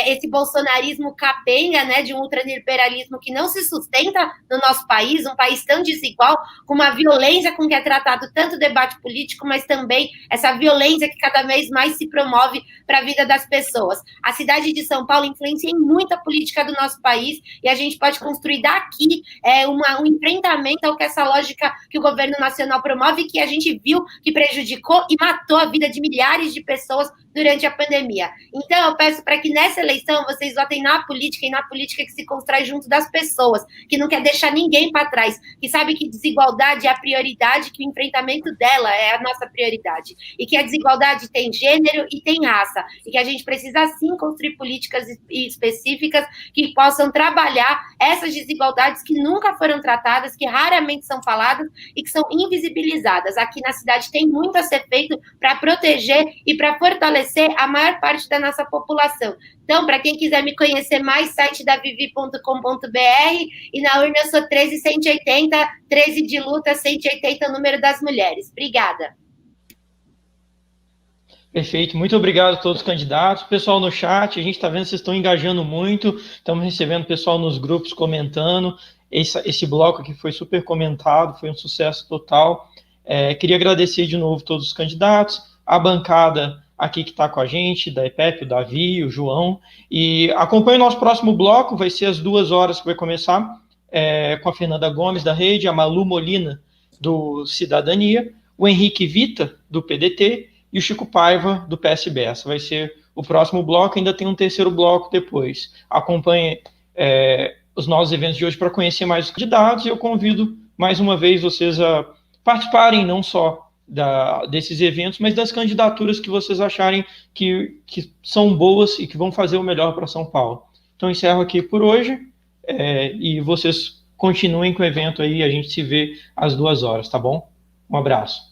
esse bolsonarismo capenga, né, de um ultraliberalismo que não se sustenta no nosso país, um país tão desigual, com uma violência com que é tratado tanto o debate político, mas também essa violência que cada vez mais se promove para a vida das pessoas. A cidade de São Paulo influencia em muita política do nosso país e a gente pode construir daqui um enfrentamento ao que essa lógica que o governo nacional promove, que a gente viu que prejudicou e matou a vida de milhares de pessoas durante a pandemia. Então, eu peço para que nessa eleição vocês votem na política e na política que se constrói junto das pessoas, que não quer deixar ninguém para trás, que sabe que desigualdade é a prioridade, que o enfrentamento dela é a nossa prioridade, e que a desigualdade tem gênero e tem raça, e que a gente precisa sim construir políticas específicas que possam trabalhar essas desigualdades que nunca foram tratadas, que raramente são faladas e que são invisibilizadas. Aqui na cidade tem muito a ser feito para proteger e para fortalecer a maior parte da nossa população. Então, para quem quiser me conhecer mais, site davivi.com.br, e na urna eu sou 13180, 13 de luta, 180 o número das mulheres. Obrigada. Perfeito, muito obrigado a todos os candidatos. Pessoal no chat, a gente está vendo que vocês estão engajando muito, estamos recebendo pessoal nos grupos comentando. Esse bloco aqui foi super comentado, foi um sucesso total. Queria agradecer de novo todos os candidatos, a bancada aqui que está com a gente, da EPEP, o Davi, o João, e acompanhe o nosso próximo bloco, vai ser às 2h que vai começar, com a Fernanda Gomes, da Rede, a Malu Molina, do Cidadania, o Henrique Vita, do PDT, e o Chico Paiva, do PSB. Esse vai ser o próximo bloco, ainda tem um terceiro bloco depois. Acompanhe os nossos eventos de hoje para conhecer mais os candidatos, e eu convido mais uma vez vocês a participarem não só desses eventos, mas das candidaturas que vocês acharem que são boas e que vão fazer o melhor para São Paulo. Então, encerro aqui por hoje, e vocês continuem com o evento aí, a gente se vê às 2h, tá bom? Um abraço.